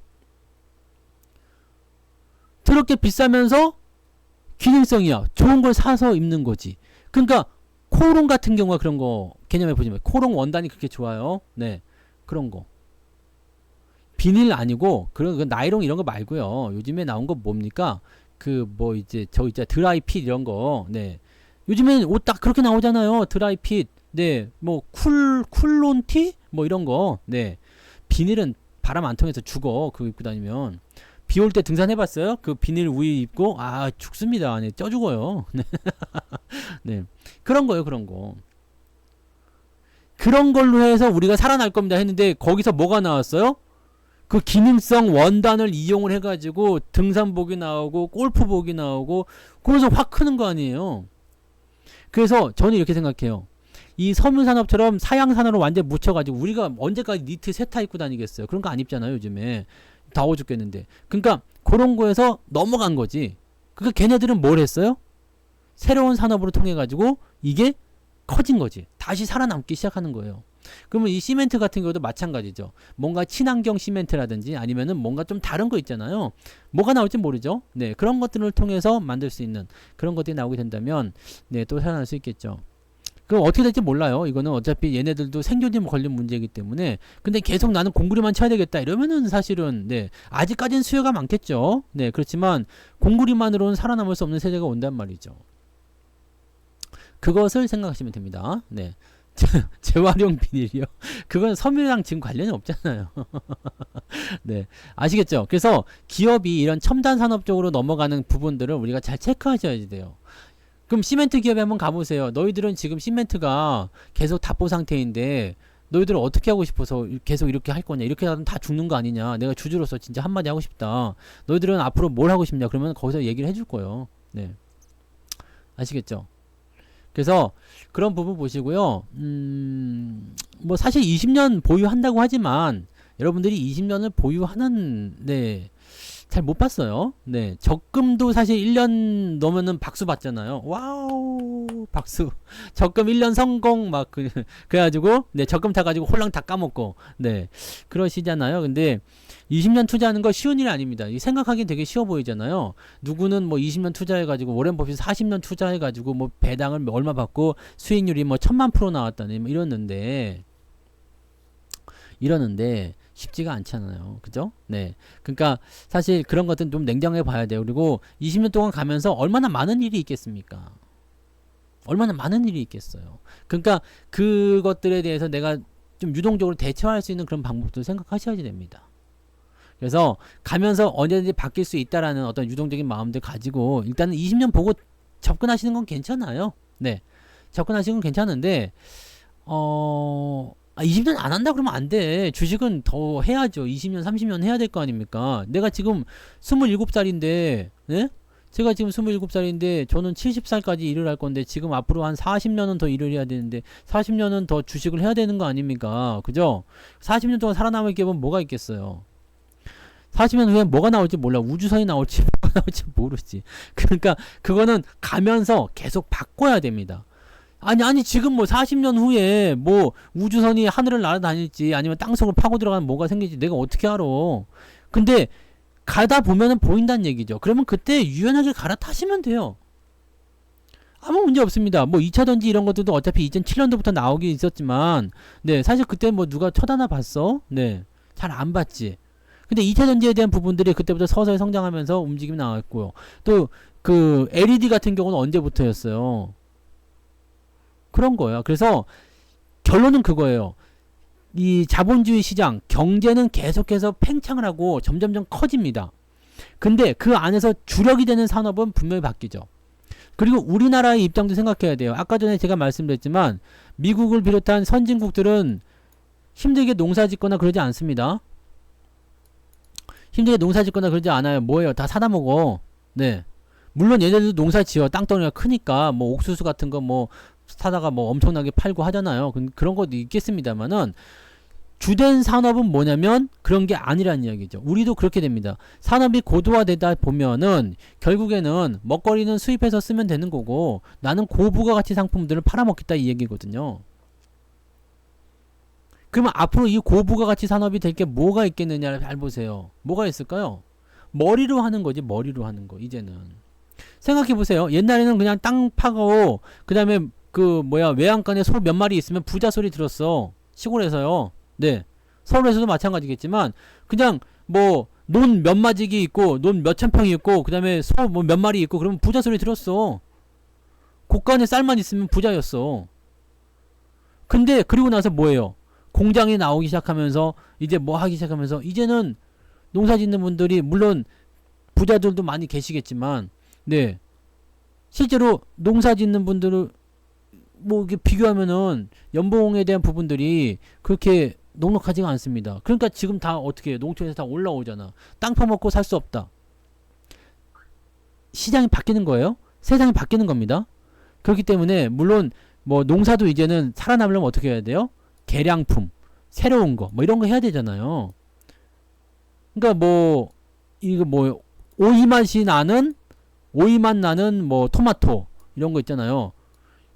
더럽게 비싸면서 기능성이야. 좋은 걸 사서 입는 거지. 그러니까 코롱 같은 경우가 그런 거 개념해 보시면 코롱 원단이 그렇게 좋아요. 네, 그런 거. 비닐 아니고 그런 그 나이롱 이런 거 말고요. 요즘에 나온 거 뭡니까? 그 뭐 이제 저 있잖아 드라이핏 이런 거. 네. 요즘엔 옷 딱 그렇게 나오잖아요. 드라이핏. 네. 뭐 쿨론티 뭐 이런 거. 네. 비닐은 바람 안 통해서 죽어. 그거 입고 다니면. 비 올 때 등산해 봤어요? 그 비닐 우위 입고 아, 죽습니다. 네. 쪄 죽어요. 네. 네. 그런 거요, 그런 거. 그런 걸로 해서 우리가 살아날 겁니다 했는데 거기서 뭐가 나왔어요? 그 기능성 원단을 이용을 해가지고 등산복이 나오고 골프복이 나오고 그러면서 확 크는 거 아니에요. 그래서 저는 이렇게 생각해요. 이 섬유산업처럼 사양산업으로 완전 묻혀가지고 우리가 언제까지 니트 세타 입고 다니겠어요. 그런 거 안 입잖아요 요즘에. 더워 죽겠는데. 그러니까 그런 거에서 넘어간 거지. 그러니까 걔네들은 뭘 했어요? 새로운 산업으로 통해 가지고 이게 커진 거지. 다시 살아남기 시작하는 거예요. 그러면 이 시멘트 같은 경우도 마찬가지죠. 뭔가 친환경 시멘트라든지 아니면은 뭔가 좀 다른 거 있잖아요. 뭐가 나올지 모르죠. 네, 그런 것들을 통해서 만들 수 있는 그런 것들이 나오게 된다면 네, 또 살아날 수 있겠죠. 그럼 어떻게 될지 몰라요. 이거는 어차피 얘네들도 생존이 걸린 문제이기 때문에. 근데 계속 나는 공구리만 쳐야 되겠다 이러면은 사실은 네, 아직까지는 수요가 많겠죠. 네, 그렇지만 공구리만으로는 살아남을 수 없는 세대가 온단 말이죠. 그것을 생각하시면 됩니다. 네. 재활용 비닐이요. 그건 섬유랑 지금 관련이 없잖아요. 네. 아시겠죠? 그래서 기업이 이런 첨단 산업 쪽으로 넘어가는 부분들을 우리가 잘 체크하셔야 돼요. 그럼 시멘트 기업에 한번 가보세요. 너희들은 지금 시멘트가 계속 답보 상태인데 너희들은 어떻게 하고 싶어서 계속 이렇게 할 거냐? 이렇게 하면 다 죽는 거 아니냐? 내가 주주로서 진짜 한마디 하고 싶다. 너희들은 앞으로 뭘 하고 싶냐? 그러면 거기서 얘기를 해줄 거예요. 네. 아시겠죠? 그래서 그런 부분 보시고요. 뭐 사실 20년 보유한다고 하지만 여러분들이 20년을 보유하는 네, 잘 못 봤어요. 네, 적금도 사실 1년 넘으면 박수 받잖아요. 와우, 박수. 적금 1년 성공 막 그래가지고 네, 적금 타가지고 홀랑 다 까먹고 네, 그러시잖아요. 근데 20년 투자하는 거 쉬운 일 아닙니다. 생각하기엔 되게 쉬워 보이잖아요. 누구는 뭐 20년 투자해가지고 워렌 버핏 40년 투자해가지고 뭐 배당을 얼마 받고 수익률이 뭐 1000만% 나왔다니 뭐 이러는데 쉽지가 않잖아요. 그죠? 네. 그러니까 사실 그런 것들은 좀 냉정하게 봐야 돼요. 그리고 20년 동안 가면서 얼마나 많은 일이 있겠습니까? 얼마나 많은 일이 있겠어요. 그러니까 그것들에 대해서 내가 좀 유동적으로 대처할 수 있는 그런 방법도 생각하셔야 됩니다. 그래서 가면서 언제든지 바뀔 수 있다라는 어떤 유동적인 마음들 가지고 일단은 20년 보고 접근하시는 건 괜찮아요. 네. 접근하시는 건 괜찮은데 20년 안 한다 그러면 안 돼. 주식은 더 해야죠. 20년, 30년 해야 될 거 아닙니까? 내가 지금 27살인데, 네? 제가 지금 27살인데, 저는 70살까지 일을 할 건데, 지금 앞으로 한 40년은 더 일을 해야 되는데, 40년은 더 주식을 해야 되는 거 아닙니까? 그죠? 40년 동안 살아남을 기업은 뭐가 있겠어요? 40년 후에 뭐가 나올지 몰라. 우주선이 나올지 뭐가 나올지 모르지. 그러니까 그거는 가면서 계속 바꿔야 됩니다. 아니 지금 뭐 40년 후에 뭐 우주선이 하늘을 날아다닐지 아니면 땅속을 파고 들어가면 뭐가 생길지 내가 어떻게 알아. 근데 가다 보면은 보인다는 얘기죠. 그러면 그때 유연하게 갈아타시면 돼요. 아무 문제 없습니다. 뭐 2차전지 이런 것들도 어차피 2007년도부터 나오긴 있었지만 네, 사실 그때 뭐 누가 쳐다나 봤어? 네, 잘 안 봤지. 근데 2차 전지에 대한 부분들이 그때부터 서서히 성장하면서 움직임이 나왔고요. 또 그 LED 같은 경우는 언제부터였어요? 그런 거예요. 그래서 결론은 그거예요. 이 자본주의 시장, 경제는 계속해서 팽창을 하고 점점점 커집니다. 근데 그 안에서 주력이 되는 산업은 분명히 바뀌죠. 그리고 우리나라의 입장도 생각해야 돼요. 아까 전에 제가 말씀드렸지만 미국을 비롯한 선진국들은 힘들게 농사 짓거나 그러지 않습니다. 힘들게 농사 짓거나 그러지 않아요. 뭐예요? 다 사다 먹어. 네. 물론 얘네들도 농사 지어. 땅덩이가 크니까 뭐 옥수수 같은 거 뭐 사다가 뭐 엄청나게 팔고 하잖아요. 그런 것도 있겠습니다만은 주된 산업은 뭐냐면 그런 게 아니란 이야기죠. 우리도 그렇게 됩니다. 산업이 고도화되다 보면은 결국에는 먹거리는 수입해서 쓰면 되는 거고 나는 고부가가치 상품들을 팔아먹겠다 이 얘기거든요. 그러면 앞으로 이 고부가가치 산업이 될 게 뭐가 있겠느냐를 잘 보세요. 뭐가 있을까요? 머리로 하는 거지. 머리로 하는 거 이제는. 생각해 보세요. 옛날에는 그냥 땅 파고 그 다음에 그 뭐야 외양간에 소 몇 마리 있으면 부자 소리 들었어. 시골에서요. 네. 서울에서도 마찬가지겠지만 그냥 뭐 논 몇 마지기 있고 논 몇천 평이 있고 그 다음에 소 뭐 몇 마리 있고 그러면 부자 소리 들었어. 곳간에 쌀만 있으면 부자였어. 근데 그리고 나서 뭐예요? 공장이 나오기 시작하면서 이제 뭐 하기 시작하면서 이제는 농사 짓는 분들이 물론 부자들도 많이 계시겠지만 네. 실제로 농사 짓는 분들을 뭐 이렇게 비교하면은 연봉에 대한 부분들이 그렇게 넉넉하지가 않습니다. 그러니까 지금 다 어떻게 해요? 농촌에서 다 올라오잖아. 땅 파먹고 살 수 없다. 시장이 바뀌는 거예요. 세상이 바뀌는 겁니다. 그렇기 때문에 물론 뭐 농사도 이제는 살아남으려면 어떻게 해야 돼요? 개량품, 새로운 거, 뭐 이런 거 해야 되잖아요. 그러니까 뭐 이거 뭐 오이 맛이 나는 오이맛 나는 뭐 토마토 이런 거 있잖아요.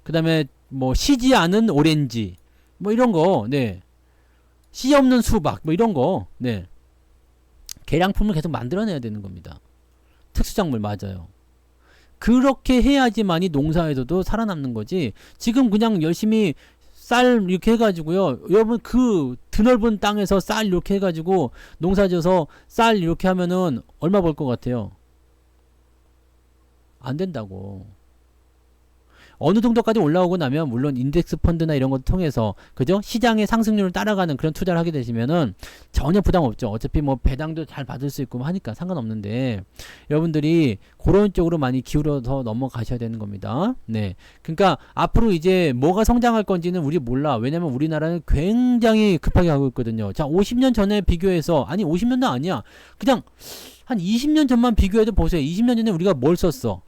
그 다음에 뭐 시지 않은 오렌지 뭐 이런 거, 네. 씨 없는 수박 뭐 이런 거, 네. 개량품을 계속 만들어내야 되는 겁니다. 특수작물 맞아요. 그렇게 해야지만이 농사에서도 살아남는 거지. 지금 그냥 열심히 쌀 이렇게 해가지고요. 여러분 그 드넓은 땅에서 쌀 이렇게 해가지고 농사져서 쌀 이렇게 하면은 얼마 벌 것 같아요? 안 된다고. 어느 정도까지 올라오고 나면 물론 인덱스 펀드나 이런 것도 통해서 그죠? 시장의 상승률을 따라가는 그런 투자를 하게 되시면은 전혀 부담 없죠. 어차피 뭐 배당도 잘 받을 수 있고 하니까 상관없는데 여러분들이 그런 쪽으로 많이 기울여서 넘어가셔야 되는 겁니다. 네. 그러니까 앞으로 이제 뭐가 성장할 건지는 우리 몰라. 왜냐면 우리나라는 굉장히 급하게 가고 있거든요. 자, 50년 전에 비교해서 아니 50년도 아니야. 그냥 한 20년 전만 비교해도 보세요. 20년 전에 우리가 뭘 썼어?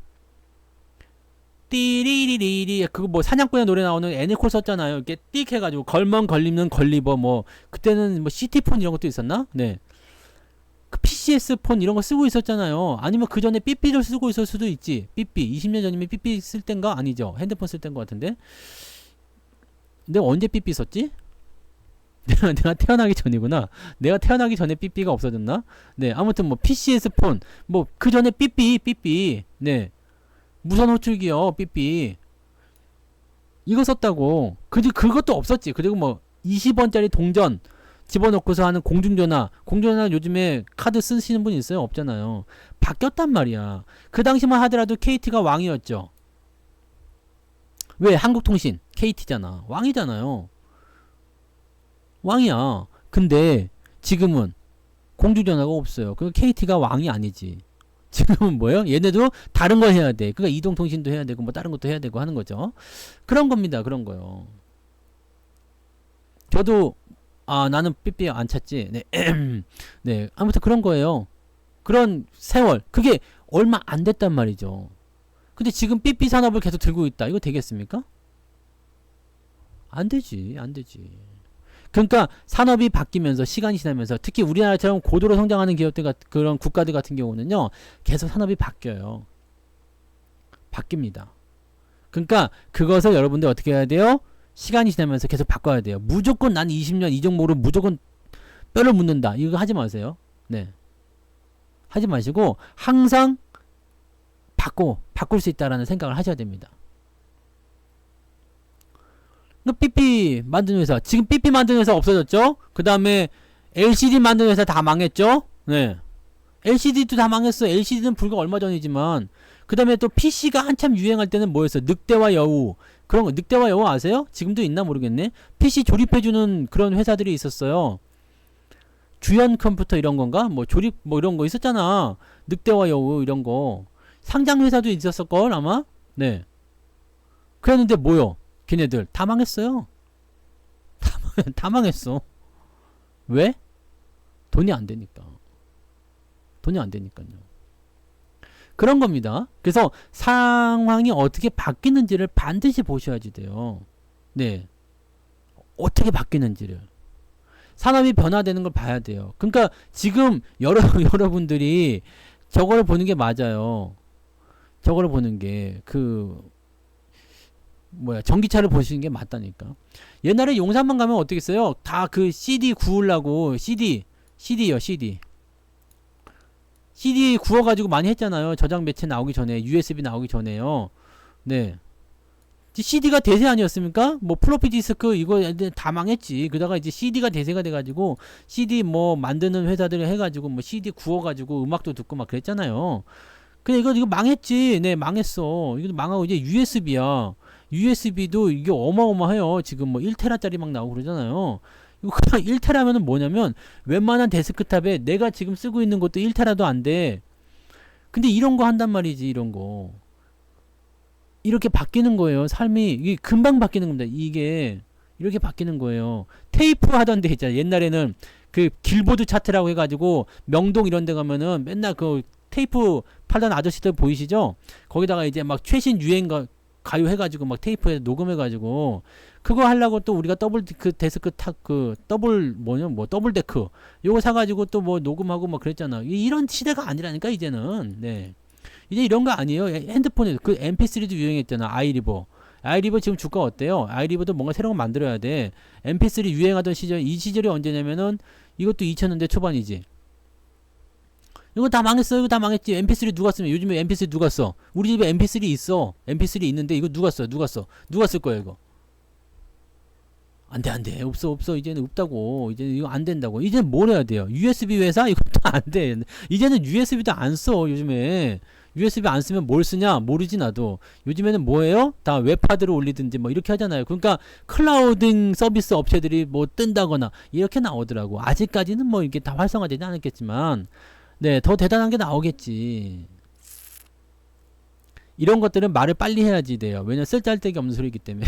띠리리리리 그거 뭐 사냥꾼의 노래 나오는 애니콜 썼잖아요. 이렇게 띡 해가지고 걸면 걸리면 걸리버 뭐 그때는 뭐 CT폰 이런 것도 있었나? 네. 그 PCS 폰 이런 거 쓰고 있었잖아요. 아니면 그 전에 삐삐를 쓰고 있을 수도 있지. 삐삐 20년 전이면 삐삐 쓸 땐가 아니죠. 핸드폰 쓸 땐 것 같은데. 내가 언제 삐삐 썼지? 내가 태어나기 전이구나. 내가 태어나기 전에 삐삐가 없어졌나? 네. 아무튼 뭐 PCS 폰 뭐 그 전에 삐삐 네. 무선 호출기요. 삐삐 이거 썼다고. 그것도 없었지. 그리고 뭐 20원짜리 동전 집어넣고서 하는 공중전화 요즘에 카드 쓰시는 분 있어요? 없잖아요. 바뀌었단 말이야. 그 당시만 하더라도 KT가 왕이었죠. 왜? 한국통신 KT잖아. 왕이잖아요. 왕이야. 근데 지금은 공중전화가 없어요. 그 KT가 왕이 아니지. 지금은 뭐예요? 얘네도 다른 걸 해야 돼. 그러니까 이동통신도 해야 되고 뭐 다른 것도 해야 되고 하는 거죠. 그런 겁니다. 그런 거요. 저도 나는 삐삐 안 찾지. 네. 네. 아무튼 그런 거예요. 그런 세월. 그게 얼마 안 됐단 말이죠. 근데 지금 삐삐 산업을 계속 들고 있다. 이거 되겠습니까? 안 되지. 안 되지. 그러니까 산업이 바뀌면서 시간이 지나면서 특히 우리나라처럼 고도로 성장하는 기업들 그런 국가들 같은 경우는요 계속 산업이 바뀌어요. 바뀝니다. 그러니까 그것을 여러분들 어떻게 해야 돼요? 시간이 지나면서 계속 바꿔야 돼요. 무조건 난 20년 이 종목으로 무조건 뼈를 묻는다. 이거 하지 마세요. 네. 하지 마시고 항상 바꿀 수 있다라는 생각을 하셔야 됩니다. 삐삐 만드는 회사 지금 삐삐 만드는 회사 없어졌죠. 그 다음에 LCD 만드는 회사 다 망했죠. 네. LCD도 다 망했어. LCD는 불과 얼마 전이지만 그 다음에 또 PC가 한참 유행할 때는 뭐였어? 늑대와 여우 그런 거. 늑대와 여우 아세요? 지금도 있나 모르겠네. PC 조립해주는 그런 회사들이 있었어요. 주연 컴퓨터 이런 건가? 뭐 조립 뭐 이런 거 있었잖아. 늑대와 여우 이런 거 상장 회사도 있었을걸 아마. 네. 그랬는데 뭐요? 걔네들 다 망했어요. 다 망했어. 왜? 돈이 안 되니까. 돈이 안 되니까요. 그런 겁니다. 그래서 상황이 어떻게 바뀌는지를 반드시 보셔야지 돼요. 네. 어떻게 바뀌는지를. 산업이 변화되는 걸 봐야 돼요. 그러니까 지금 여러분들이 저거를 보는 게 맞아요. 저거를 보는 게 전기차를 보시는 게 맞다니까. 옛날에 용산만 가면 어떻게 했어요? 다 그 CD 구우려고 CD요, CD. CD 구워가지고 많이 했잖아요. 저장 매체 나오기 전에, USB 나오기 전에요. 네. CD가 대세 아니었습니까? 뭐 플로피 디스크 이거 다 망했지. 그러다가 이제 CD가 대세가 돼가지고 CD 뭐 만드는 회사들 해가지고 뭐 CD 구워가지고 음악도 듣고 막 그랬잖아요. 근데 이거 망했지. 네, 망했어. 이거 망하고 이제 USB야. USB도 이게 어마어마해요. 지금 뭐 1테라짜리 막 나오고 그러잖아요. 이거 그냥 1테라면은 뭐냐면 웬만한 데스크탑에 내가 지금 쓰고 있는 것도 1테라도 안 돼. 근데 이런 거 한단 말이지, 이런 거. 이렇게 바뀌는 거예요. 삶이 이게 금방 바뀌는 겁니다. 이게 이렇게 바뀌는 거예요. 테이프 하던 데 있잖아요. 옛날에는 그 길보드 차트라고 해가지고 명동 이런 데 가면은 맨날 그 테이프 팔던 아저씨들 보이시죠? 거기다가 이제 막 최신 유행 가요 해가지고 막 테이프에 녹음해가지고 그거 하려고 또 우리가 데스크 더블 더블 데크 요거 사가지고 또 뭐 녹음하고 막 그랬잖아. 이런 시대가 아니라니까 이제는. 네. 이제 이런 거 아니에요. 핸드폰에 그 MP3도 유행했잖아. 아이리버. 아이리버 지금 주가 어때요? 아이리버도 뭔가 새로운 거 만들어야 돼. MP3 유행하던 시절, 이 시절이 언제냐면은 이것도 2000년대 초반이지. 이거 다 망했어. 이거 다 망했지. MP3 누가 쓰면 요즘에 MP3 누가 써? 우리 집에 MP3 있어. MP3 있는데 이거 누가 써? 누가 쓸 거야 이거? 안 돼. 없어. 이제는 없다고. 이제는 이거 안 된다고. 이제는 뭘 해야 돼요? USB 회사? 이것도 안 돼. 이제는 USB도 안 써, 요즘에. USB 안 쓰면 뭘 쓰냐? 모르지, 나도. 요즘에는 뭐예요? 다 웹하드로 올리든지 뭐 이렇게 하잖아요. 그러니까 클라우딩 서비스 업체들이 뭐 뜬다거나 이렇게 나오더라고. 아직까지는 뭐 이게 다 활성화되지 않았겠지만, 네, 더 대단한 게 나오겠지. 이런 것들은 말을 빨리 해야지 돼요. 왜냐면 쓸데기 없는 소리이기 때문에.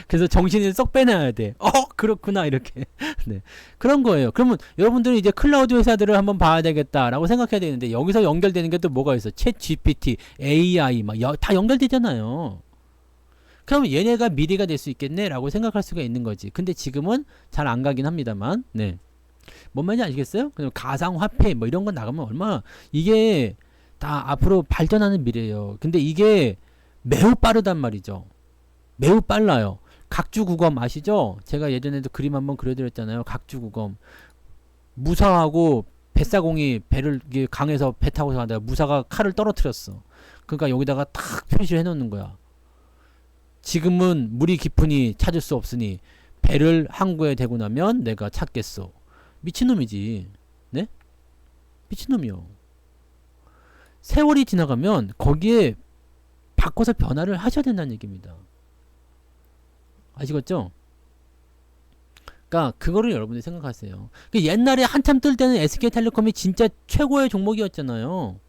그래서 정신을 쏙 빼놔야 돼. 그렇구나 이렇게. 네, 그런 거예요. 그러면 여러분들은 이제 클라우드 회사들을 한번 봐야 되겠다라고 생각해야 되는데 여기서 연결되는 게 또 뭐가 있어? 챗 GPT, AI 막 다 연결되잖아요. 그러면 얘네가 미래가 될 수 있겠네라고 생각할 수가 있는 거지. 근데 지금은 잘 안 가긴 합니다만. 네. 뭔 말인지 아시겠어요? 그냥 가상화폐 뭐 이런 거 나가면 얼마나 이게 다 앞으로 발전하는 미래예요. 근데 이게 매우 빠르단 말이죠. 매우 빨라요. 각주구검 아시죠? 제가 예전에도 그림 한번 그려드렸잖아요. 각주구검. 무사하고 뱃사공이 배를 강에서 배 타고서 가다가 무사가 칼을 떨어뜨렸어. 그러니까 여기다가 탁 표시를 해놓는 거야. 지금은 물이 깊으니 찾을 수 없으니 배를 항구에 대고 나면 내가 찾겠소. 미친놈이지. 네? 미친놈이요. 세월이 지나가면 거기에 바꿔서 변화를 하셔야 된다는 얘기입니다. 아시겠죠? 그러니까 그거를 여러분들이 생각하세요. 옛날에 한참 뜰 때는 SK텔레콤이 진짜 최고의 종목이었잖아요.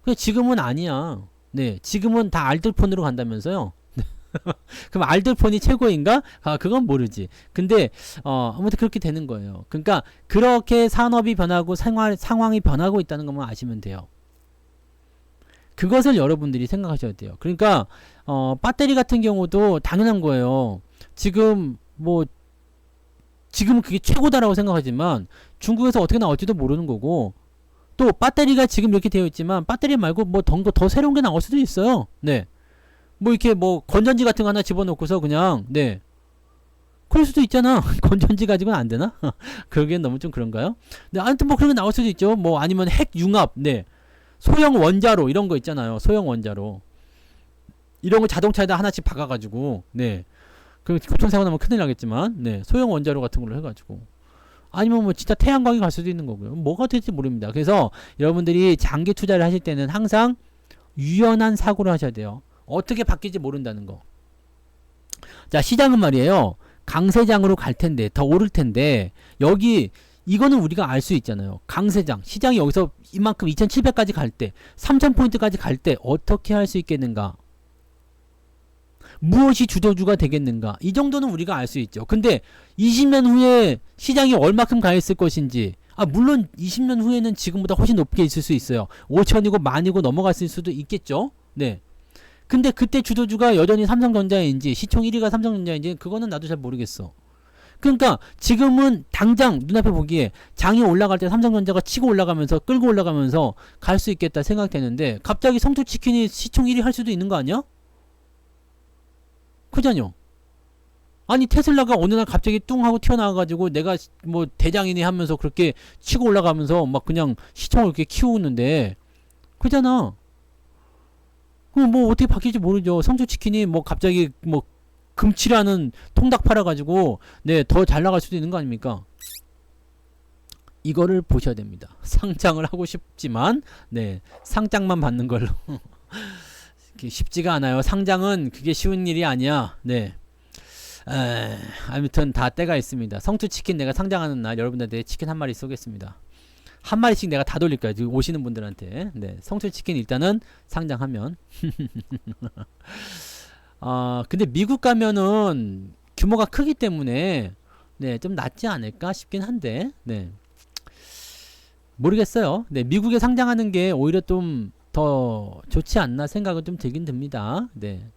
근데 지금은 아니야. 네, 지금은 다 알뜰폰으로 간다면서요. 그럼 알뜰폰이 최고인가? 그건 모르지. 근데 아무튼 그렇게 되는 거예요. 그러니까 그렇게 산업이 변하고 상황이 변하고 있다는 것만 아시면 돼요. 그것을 여러분들이 생각하셔야 돼요. 그러니까 배터리 같은 경우도 당연한 거예요. 지금 그게 최고다라고 생각하지만 중국에서 어떻게 나올지도 모르는 거고, 또 배터리가 지금 이렇게 되어 있지만 배터리 말고 더 새로운 게 나올 수도 있어요. 네. 이렇게 건전지 같은 거 하나 집어넣고서 그냥, 네. 그럴 수도 있잖아. 건전지 가지고는 안 되나? 그러기엔 너무 좀 그런가요? 네, 아무튼 그런 게 나올 수도 있죠. 아니면 핵융합, 네. 소형 원자로 이런 거 있잖아요. 소형 원자로 이런 거 자동차에다 하나씩 박아가지고, 네, 그 교통사고 나면 큰일 나겠지만, 네, 소형 원자로 같은 걸로 해가지고, 아니면 진짜 태양광이 갈 수도 있는 거고요. 뭐가 될지 모릅니다. 그래서 여러분들이 장기 투자를 하실 때는 항상 유연한 사고를 하셔야 돼요. 어떻게 바뀔지 모른다는 거. 자, 시장은 말이에요. 강세장으로 갈 텐데, 더 오를 텐데, 이거는 우리가 알 수 있잖아요. 강세장. 시장이 여기서 이만큼 2700까지 갈 때, 3000포인트까지 갈 때 어떻게 할 수 있겠는가? 무엇이 주도주가 되겠는가? 이 정도는 우리가 알 수 있죠. 근데 20년 후에 시장이 얼마큼 가 있을 것인지, 물론 20년 후에는 지금보다 훨씬 높게 있을 수 있어요. 5천이고 만이고 넘어갔을 수도 있겠죠. 네. 근데 그때 주도주가 여전히 삼성전자인지 시총 1위가 삼성전자인지 그거는 나도 잘 모르겠어. 그러니까 지금은 당장 눈앞에 보기에 장이 올라갈 때 삼성전자가 치고 올라가면서 끌고 올라가면서 갈 수 있겠다 생각되는데 갑자기 성투치킨이 시총 1위 할 수도 있는 거 아니야? 그잖요. 아니 테슬라가 어느 날 갑자기 뚱 하고 튀어나와가지고 내가 뭐 대장이니 하면서 그렇게 치고 올라가면서 막 그냥 시총을 이렇게 키우는데 그잖아. 그럼 뭐 어떻게 바뀔지 모르죠. 성투치킨이 뭐 갑자기 뭐 금치라는 통닭 팔아가지고 네 더 잘 나갈 수도 있는 거 아닙니까? 이거를 보셔야 됩니다. 상장을 하고 싶지만 네 상장만 받는 걸로 쉽지가 않아요. 상장은 그게 쉬운 일이 아니야. 네. 아무튼 다 때가 있습니다. 성투치킨 내가 상장하는 날 여러분들한테 치킨 한 마리 쏘겠습니다. 한 마리씩 내가 다 돌릴 거야. 지금 오시는 분들한테. 네, 성투치킨 일단은 상장하면. 근데 미국 가면은 규모가 크기 때문에 네, 좀 낫지 않을까 싶긴 한데. 네. 모르겠어요. 네, 미국에 상장하는 게 오히려 좀 더 좋지 않나 생각은 좀 들긴 듭니다. 네.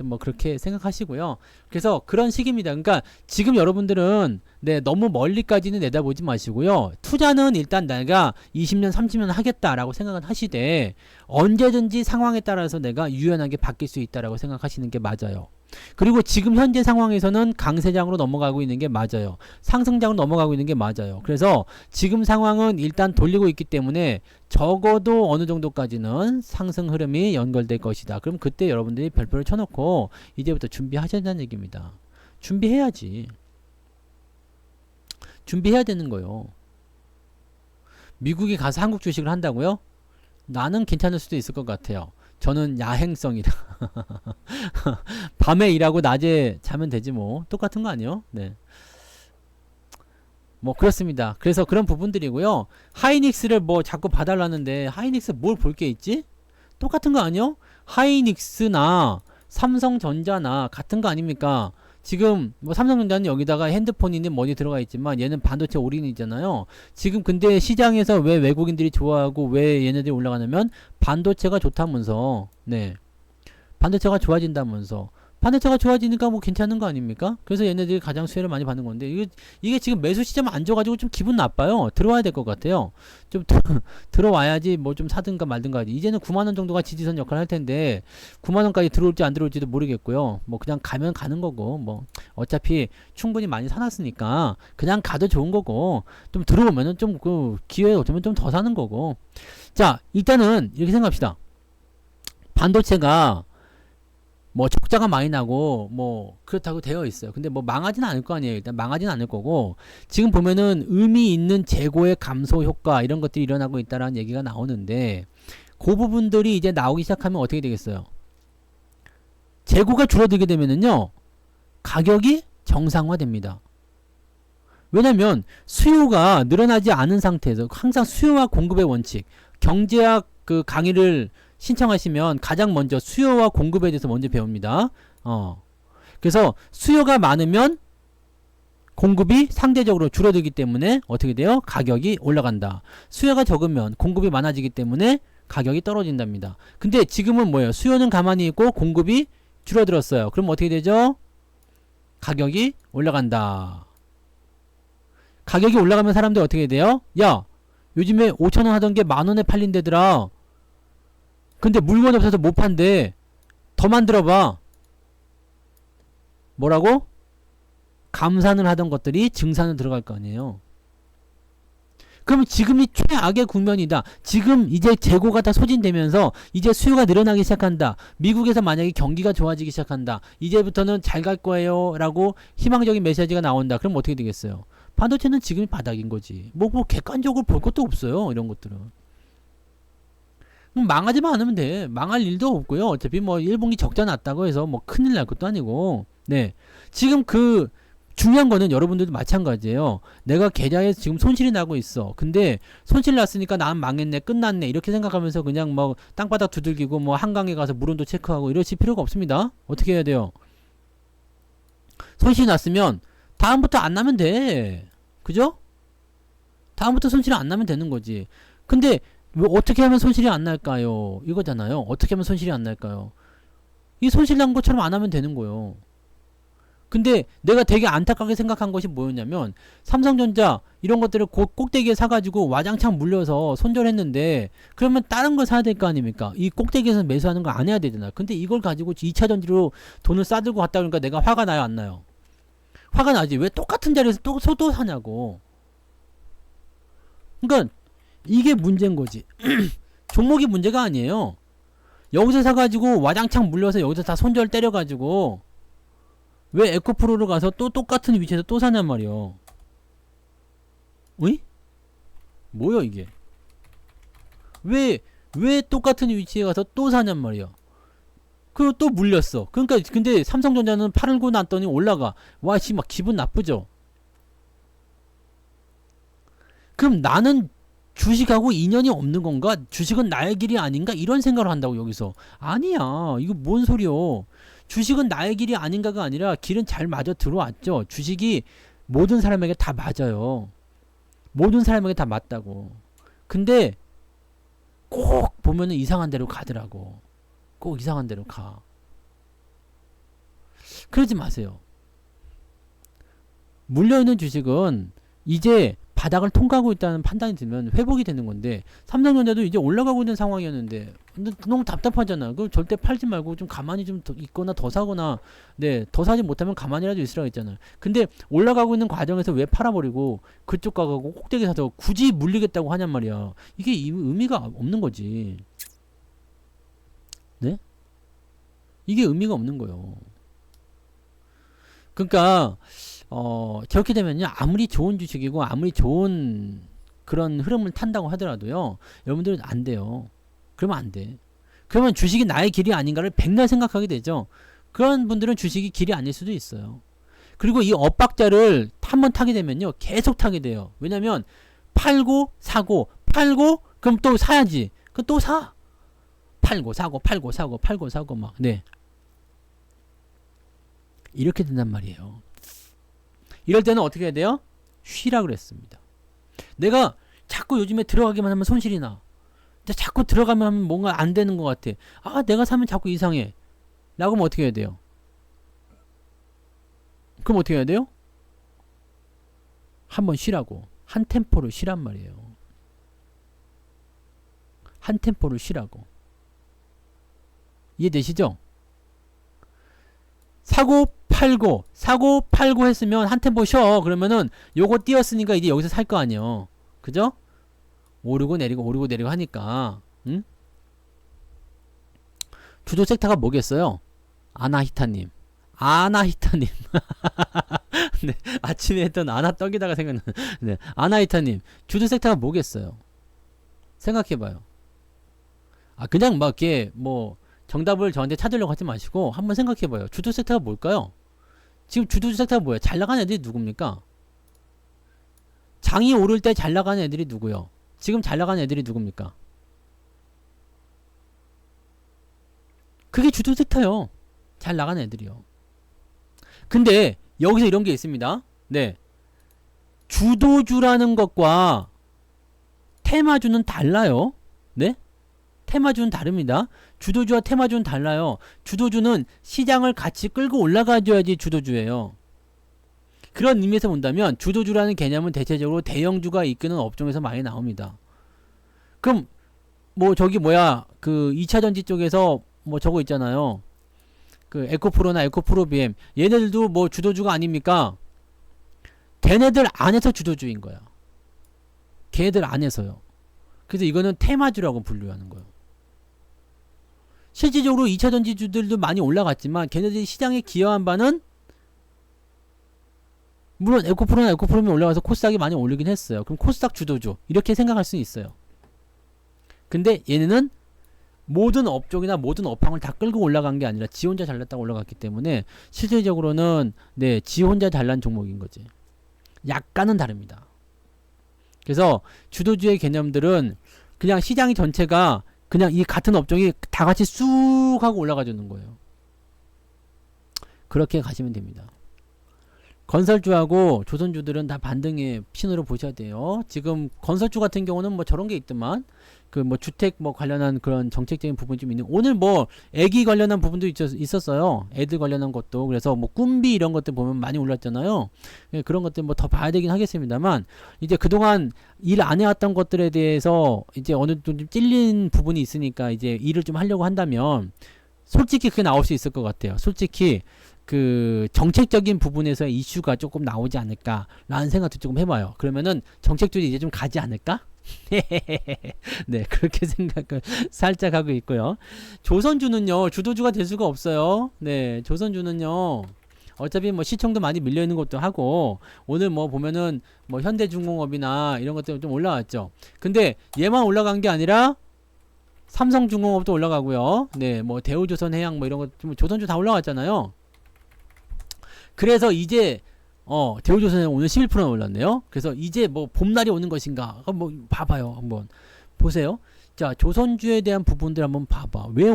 뭐 그렇게 생각하시고요. 그래서 그런 식입니다. 그러니까 지금 여러분들은 네, 너무 멀리까지는 내다보지 마시고요. 투자는 일단 내가 20년, 30년 하겠다라고 생각을 하시되 언제든지 상황에 따라서 내가 유연하게 바뀔 수 있다라고 생각하시는 게 맞아요. 그리고 지금 현재 상황에서는 강세장으로 넘어가고 있는 게 맞아요. 상승장으로 넘어가고 있는 게 맞아요. 그래서 지금 상황은 일단 돌리고 있기 때문에 적어도 어느 정도까지는 상승 흐름이 연결될 것이다. 그럼 그때 여러분들이 별표를 쳐놓고 이제부터 준비하셔야 된다는 얘기입니다. 준비해야지. 준비해야 되는 거요. 미국에 가서 한국 주식을 한다고요? 나는 괜찮을 수도 있을 것 같아요. 저는 야행성이라 밤에 일하고 낮에 자면 되지 뭐 똑같은 거 아니요? 네. 뭐 그렇습니다. 그래서 그런 부분들이고요. 하이닉스를 뭐 자꾸 봐달라는데 하이닉스 뭘 볼 게 있지? 똑같은 거 아니요? 하이닉스나 삼성전자나 같은 거 아닙니까? 지금 뭐 삼성전자는 여기다가 핸드폰이니 뭐니 들어가 있지만 얘는 반도체 올인이잖아요. 지금 근데 시장에서 왜 외국인들이 좋아하고 왜 얘네들이 올라가냐면 반도체가 좋다면서. 네. 반도체가 좋아진다면서. 반도체가 좋아지니까 뭐 괜찮은 거 아닙니까? 그래서 얘네들이 가장 수혜를 많이 받는 건데 이게 지금 매수 시점 안 줘가지고 좀 기분 나빠요. 들어와야 될 것 같아요. 좀 들어와야지 뭐 좀 사든가 말든가 하지. 이제는 9만원 정도가 지지선 역할을 할 텐데 9만원까지 들어올지 안 들어올지도 모르겠고요. 뭐 그냥 가면 가는 거고 뭐 어차피 충분히 많이 사놨으니까 그냥 가도 좋은 거고 좀 들어오면은 좀 그 기회에 어쩌면 좀 더 사는 거고. 자, 일단은 이렇게 생각합시다. 반도체가 뭐 적자가 많이 나고 뭐 그렇다고 되어 있어요. 근데 뭐 망하지는 않을 거 아니에요. 일단 망하지는 않을 거고 지금 보면은 의미 있는 재고의 감소 효과 이런 것들이 일어나고 있다라는 얘기가 나오는데 그 부분들이 이제 나오기 시작하면 어떻게 되겠어요? 재고가 줄어들게 되면은요 가격이 정상화됩니다. 왜냐면 수요가 늘어나지 않은 상태에서 항상 수요와 공급의 원칙 경제학 그 강의를 신청하시면 가장 먼저 수요와 공급에 대해서 먼저 배웁니다. 그래서 수요가 많으면 공급이 상대적으로 줄어들기 때문에 어떻게 돼요? 가격이 올라간다. 수요가 적으면 공급이 많아지기 때문에 가격이 떨어진답니다. 근데 지금은 뭐예요? 수요는 가만히 있고 공급이 줄어들었어요. 그럼 어떻게 되죠? 가격이 올라간다. 가격이 올라가면 사람들 어떻게 돼요? 야, 요즘에 5,000원 하던 게 만원에 팔린대더라. 근데 물건이 없어서 못 판대. 더 만들어봐. 뭐라고? 감산을 하던 것들이 증산을 들어갈 거 아니에요. 그럼 지금이 최악의 국면이다. 지금 이제 재고가 다 소진되면서 이제 수요가 늘어나기 시작한다. 미국에서 만약에 경기가 좋아지기 시작한다. 이제부터는 잘 갈 거예요 라고 희망적인 메시지가 나온다. 그럼 어떻게 되겠어요? 반도체는 지금이 바닥인 거지. 뭐 객관적으로 볼 것도 없어요. 이런 것들은. 망하지만 않으면 돼. 망할 일도 없고요. 어차피 뭐 1분기 적자 났다고 해서 뭐 큰일 날 것도 아니고. 네. 지금 그 중요한 거는 여러분들도 마찬가지예요. 내가 계좌에서 지금 손실이 나고 있어. 근데 손실 났으니까 난 망했네, 끝났네 이렇게 생각하면서 그냥 뭐 땅바닥 두들기고 뭐 한강에 가서 물온도 체크하고 이러실 필요가 없습니다. 어떻게 해야 돼요? 손실이 났으면 다음부터 안 나면 돼. 그죠? 다음부터 손실이 안 나면 되는 거지. 근데 왜 어떻게 하면 손실이 안 날까요? 이거잖아요. 어떻게 하면 손실이 안 날까요? 이 손실 난 것처럼 안 하면 되는 거예요. 근데 내가 되게 안타깝게 생각한 것이 뭐였냐면 삼성전자 이런 것들을 꼭대기에 사가지고 와장창 물려서 손절했는데 그러면 다른 걸 사야 될 거 아닙니까? 이 꼭대기에서 매수하는 거 안 해야 되잖아. 근데 이걸 가지고 2차전지로 돈을 싸들고 갔다 그러니까 내가 화가 나요 안 나요? 화가 나지. 왜 똑같은 자리에서 또 사냐고. 그러니까 이게 문제인 거지. 종목이 문제가 아니에요. 여기서 사가지고 와장창 물려서 여기서 다 손절 때려가지고 왜 에코프로를 가서 또 똑같은 위치에서 또 사냔 말이요. 어이? 뭐야 이게? 왜 똑같은 위치에 가서 또 사냔 말이야. 그리고 또 물렸어. 그러니까 근데 삼성전자는 팔고 났더니 올라가. 와, 씨, 막 기분 나쁘죠? 그럼 나는 주식하고 인연이 없는 건가? 주식은 나의 길이 아닌가? 이런 생각을 한다고 여기서. 아니야. 이거 뭔 소리요? 주식은 나의 길이 아닌가가 아니라 길은 잘 맞아 들어왔죠. 주식이 모든 사람에게 다 맞아요. 모든 사람에게 다 맞다고. 근데 꼭 보면은 이상한 데로 가더라고. 꼭 이상한 데로 가. 그러지 마세요. 물려있는 주식은 이제 바닥을 통과하고 있다는 판단이 들면 회복이 되는 건데 삼성전자도 이제 올라가고 있는 상황이었는데 근데 너무 답답하잖아. 그럼 절대 팔지 말고 좀 가만히 좀 있거나 더 사거나 더 사지 못하면 가만히라도 있으라고 했잖아요. 근데 올라가고 있는 과정에서 왜 팔아버리고 그쪽 가고 꼭대기 사서 굳이 물리겠다고 하냔 말이야. 이게 의미가 없는 거지. 네? 이게 의미가 없는 거예요. 그러니까 저렇게 되면요 아무리 좋은 주식이고 아무리 좋은 그런 흐름을 탄다고 하더라도요 여러분들은 안 돼요. 그러면 안 돼. 그러면 주식이 나의 길이 아닌가를 백날 생각하게 되죠. 그런 분들은 주식이 길이 아닐 수도 있어요. 그리고 이 엇박자를 한번 타게 되면요 계속 타게 돼요. 왜냐면 팔고 사고 팔고 그럼 또 사야지. 그럼 또 사. 팔고 사고 팔고 사고 팔고 사고 막 네. 이렇게 된단 말이에요. 이럴 때는 어떻게 해야 돼요? 쉬라 그랬습니다. 내가 자꾸 요즘에 들어가기만 하면 손실이 나. 자꾸 들어가면 하면 뭔가 안 되는 것 같아. 아, 내가 사면 자꾸 이상해. 라고 하면 어떻게 해야 돼요? 그럼 어떻게 해야 돼요? 한번 쉬라고. 한 템포를 쉬란 말이에요. 한 템포를 쉬라고. 이해되시죠? 사고 팔고 했으면 한 템포 쉬어. 그러면은 요거 띄었으니까 이제 여기서 살 거 아니에요. 그죠? 오르고 내리고 하니까. 응? 주도 섹터가 뭐겠어요? 아나히타님. 네, 아침에 했던 아나 떡이다가 생각나는. 네, 아나히타님. 주도 섹터가 뭐겠어요? 생각해봐요. 아, 그냥 막 이렇게 뭐 정답을 저한테 찾으려고 하지 마시고 한번 생각해봐요. 주도 섹터가 뭘까요? 지금 주도 섹터가 뭐예요? 잘 나가는 애들이 누굽니까? 장이 오를 때 잘 나가는 애들이 누구요? 지금 잘 나가는 애들이 누굽니까? 그게 주도 섹터요. 잘 나가는 애들이요. 근데 여기서 이런 게 있습니다. 네, 주도주라는 것과 테마주는 달라요. 네? 테마주는 다릅니다. 주도주와 테마주는 달라요. 주도주는 시장을 같이 끌고 올라가줘야지 주도주예요. 그런 의미에서 본다면 주도주라는 개념은 대체적으로 대형주가 이끄는 업종에서 많이 나옵니다. 그럼 뭐 저기 뭐야 그 2차전지 쪽에서 뭐 저거 있잖아요. 그 에코프로나 에코프로비엠 얘네들도 뭐 주도주가 아닙니까? 걔네들 안에서 주도주인 거야. 걔네들 안에서요. 그래서 이거는 테마주라고 분류하는 거예요. 실질적으로 2차전지주들도 많이 올라갔지만 걔네들이 시장에 기여한 바는 물론 에코프로나 에코프로면 올라가서 코스닥이 많이 올리긴 했어요. 그럼 코스닥 주도주 이렇게 생각할 수 있어요. 근데 얘네는 모든 업종이나 모든 업황을 다 끌고 올라간 게 아니라 지 혼자 잘났다고 올라갔기 때문에 실질적으로는 네, 지 혼자 잘난 종목인 거지. 약간은 다릅니다. 그래서 주도주의 개념들은 그냥 시장이 전체가 그냥 이 같은 업종이 다 같이 쑥 하고 올라가 주는 거예요. 그렇게 가시면 됩니다. 건설주하고 조선주들은 다 반등의 신호를 보셔야 돼요. 지금 건설주 같은 경우는 뭐 저런 게 있더만 그 뭐 주택 뭐 관련한 그런 정책적인 부분이 좀 있는 오늘 뭐 애기 관련한 부분도 있었어요. 애들 관련한 것도 그래서 뭐 꿈비 이런 것들 보면 많이 올랐잖아요. 예, 그런 것들 뭐 더 봐야 되긴 하겠습니다만 이제 그동안 일 안 해왔던 것들에 대해서 이제 어느 정도 좀 찔린 부분이 있으니까 이제 일을 좀 하려고 한다면 솔직히 그게 나올 수 있을 것 같아요. 솔직히 그 정책적인 부분에서 이슈가 조금 나오지 않을까라는 생각도 조금 해봐요. 그러면은 정책들이 이제 좀 가지 않을까? 네, 그렇게 생각을 살짝 하고 있고요. 조선주는요, 주도주가 될 수가 없어요. 네, 조선주는요, 어차피 뭐 시청도 많이 밀려 있는 것도 하고, 오늘 뭐 보면은 뭐 현대중공업이나 이런 것들 좀 올라왔죠. 근데 얘만 올라간 게 아니라 삼성중공업도 올라가고요. 네, 뭐 대우조선해양 뭐 이런 것, 조선주 다 올라왔잖아요. 그래서 이제 대우조선은 오늘 11%나 올랐네요. 그래서 이제 뭐 봄날이 오는 것인가? 뭐 봐봐요. 한번 보세요. 자, 조선주에 대한 부분들 한번 봐봐. 왜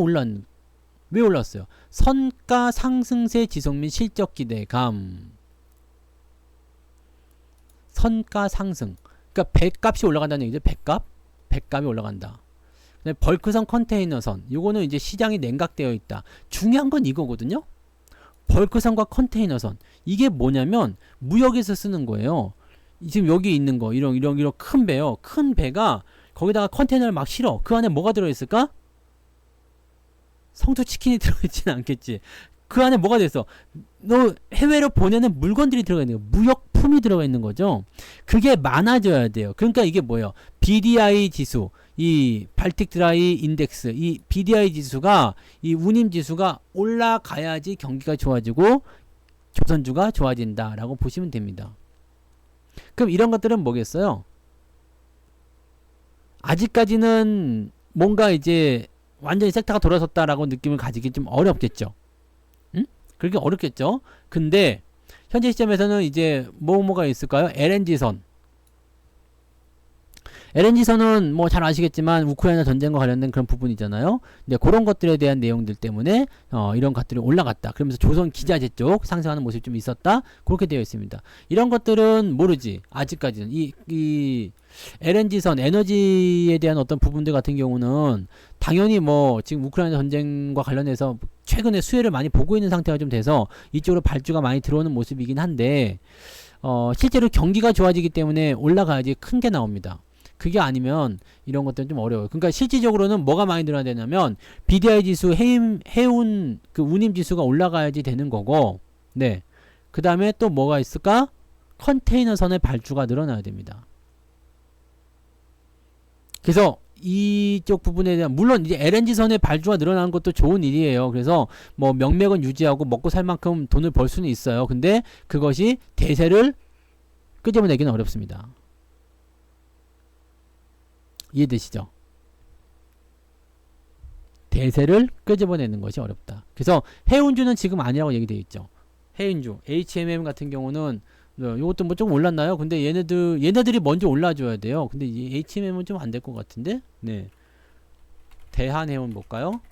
올랐어요? 선가 상승세 지속 및 실적 기대감. 선가 상승. 그러니까 배값이 올라간다는 얘기죠. 배값이 올라간다. 벌크선 컨테이너선. 요거는 이제 시장이 냉각되어 있다. 중요한 건 이거거든요. 벌크선과 컨테이너선 이게 뭐냐면 무역에서 쓰는 거예요. 지금 여기 있는 거 이런 큰 배요. 큰 배가 거기다가 컨테이너를 막 실어. 그 안에 뭐가 들어있을까? 성투치킨이 들어있지는 않겠지. 그 안에 뭐가 들어있어? 너 해외로 보내는 물건들이 들어가 있는 거예요. 무역품이 들어가 있는 거죠. 그게 많아져야 돼요. 그러니까 이게 뭐예요? BDI 지수, 이 발틱 드라이 인덱스, 이 BDI 지수가, 이 운임 지수가 올라가야지 경기가 좋아지고 조선주가 좋아진다라고 보시면 됩니다. 그럼 이런 것들은 뭐겠어요? 아직까지는 뭔가 이제 완전히 섹터가 돌아섰다라고 느낌을 가지기 좀 어렵겠죠. 응? 그렇게 어렵겠죠. 근데 현재 시점에서는 이제 뭐가 있을까요? LNG선은 뭐 잘 아시겠지만 우크라이나 전쟁과 관련된 그런 부분이잖아요. 근데 그런 것들에 대한 내용들 때문에 이런 것들이 올라갔다. 그러면서 조선 기자재 쪽 상승하는 모습이 좀 있었다. 그렇게 되어 있습니다. 이런 것들은 모르지. 아직까지는 이 LNG선 에너지에 대한 어떤 부분들 같은 경우는 당연히 뭐 지금 우크라이나 전쟁과 관련해서 최근에 수혜를 많이 보고 있는 상태가 좀 돼서 이쪽으로 발주가 많이 들어오는 모습이긴 한데 실제로 경기가 좋아지기 때문에 올라가야지 큰 게 나옵니다. 그게 아니면 이런 것들은 좀 어려워요. 그러니까 실질적으로는 뭐가 많이 늘어나야 되냐면 BDI 지수, 해운 그 운임 지수가 올라가야지 되는 거고, 네. 그 다음에 또 뭐가 있을까? 컨테이너선의 발주가 늘어나야 됩니다. 그래서 이쪽 부분에 대한 물론 이제 LNG선의 발주가 늘어나는 것도 좋은 일이에요. 그래서 뭐 명맥은 유지하고 먹고 살 만큼 돈을 벌 수는 있어요. 근데 그것이 대세를 끄집어내기는 어렵습니다. 이해되시죠? 대세를 끄집어내는 것이 어렵다. 그래서 해운주는 지금 아니라고 얘기되어 있죠. 해운주, HMM 같은 경우는 이것도 뭐 좀 올랐나요? 근데 얘네들이 먼저 올라줘야 돼요. 근데 이 HMM은 좀 안 될 것 같은데? 네. 대한해운 볼까요?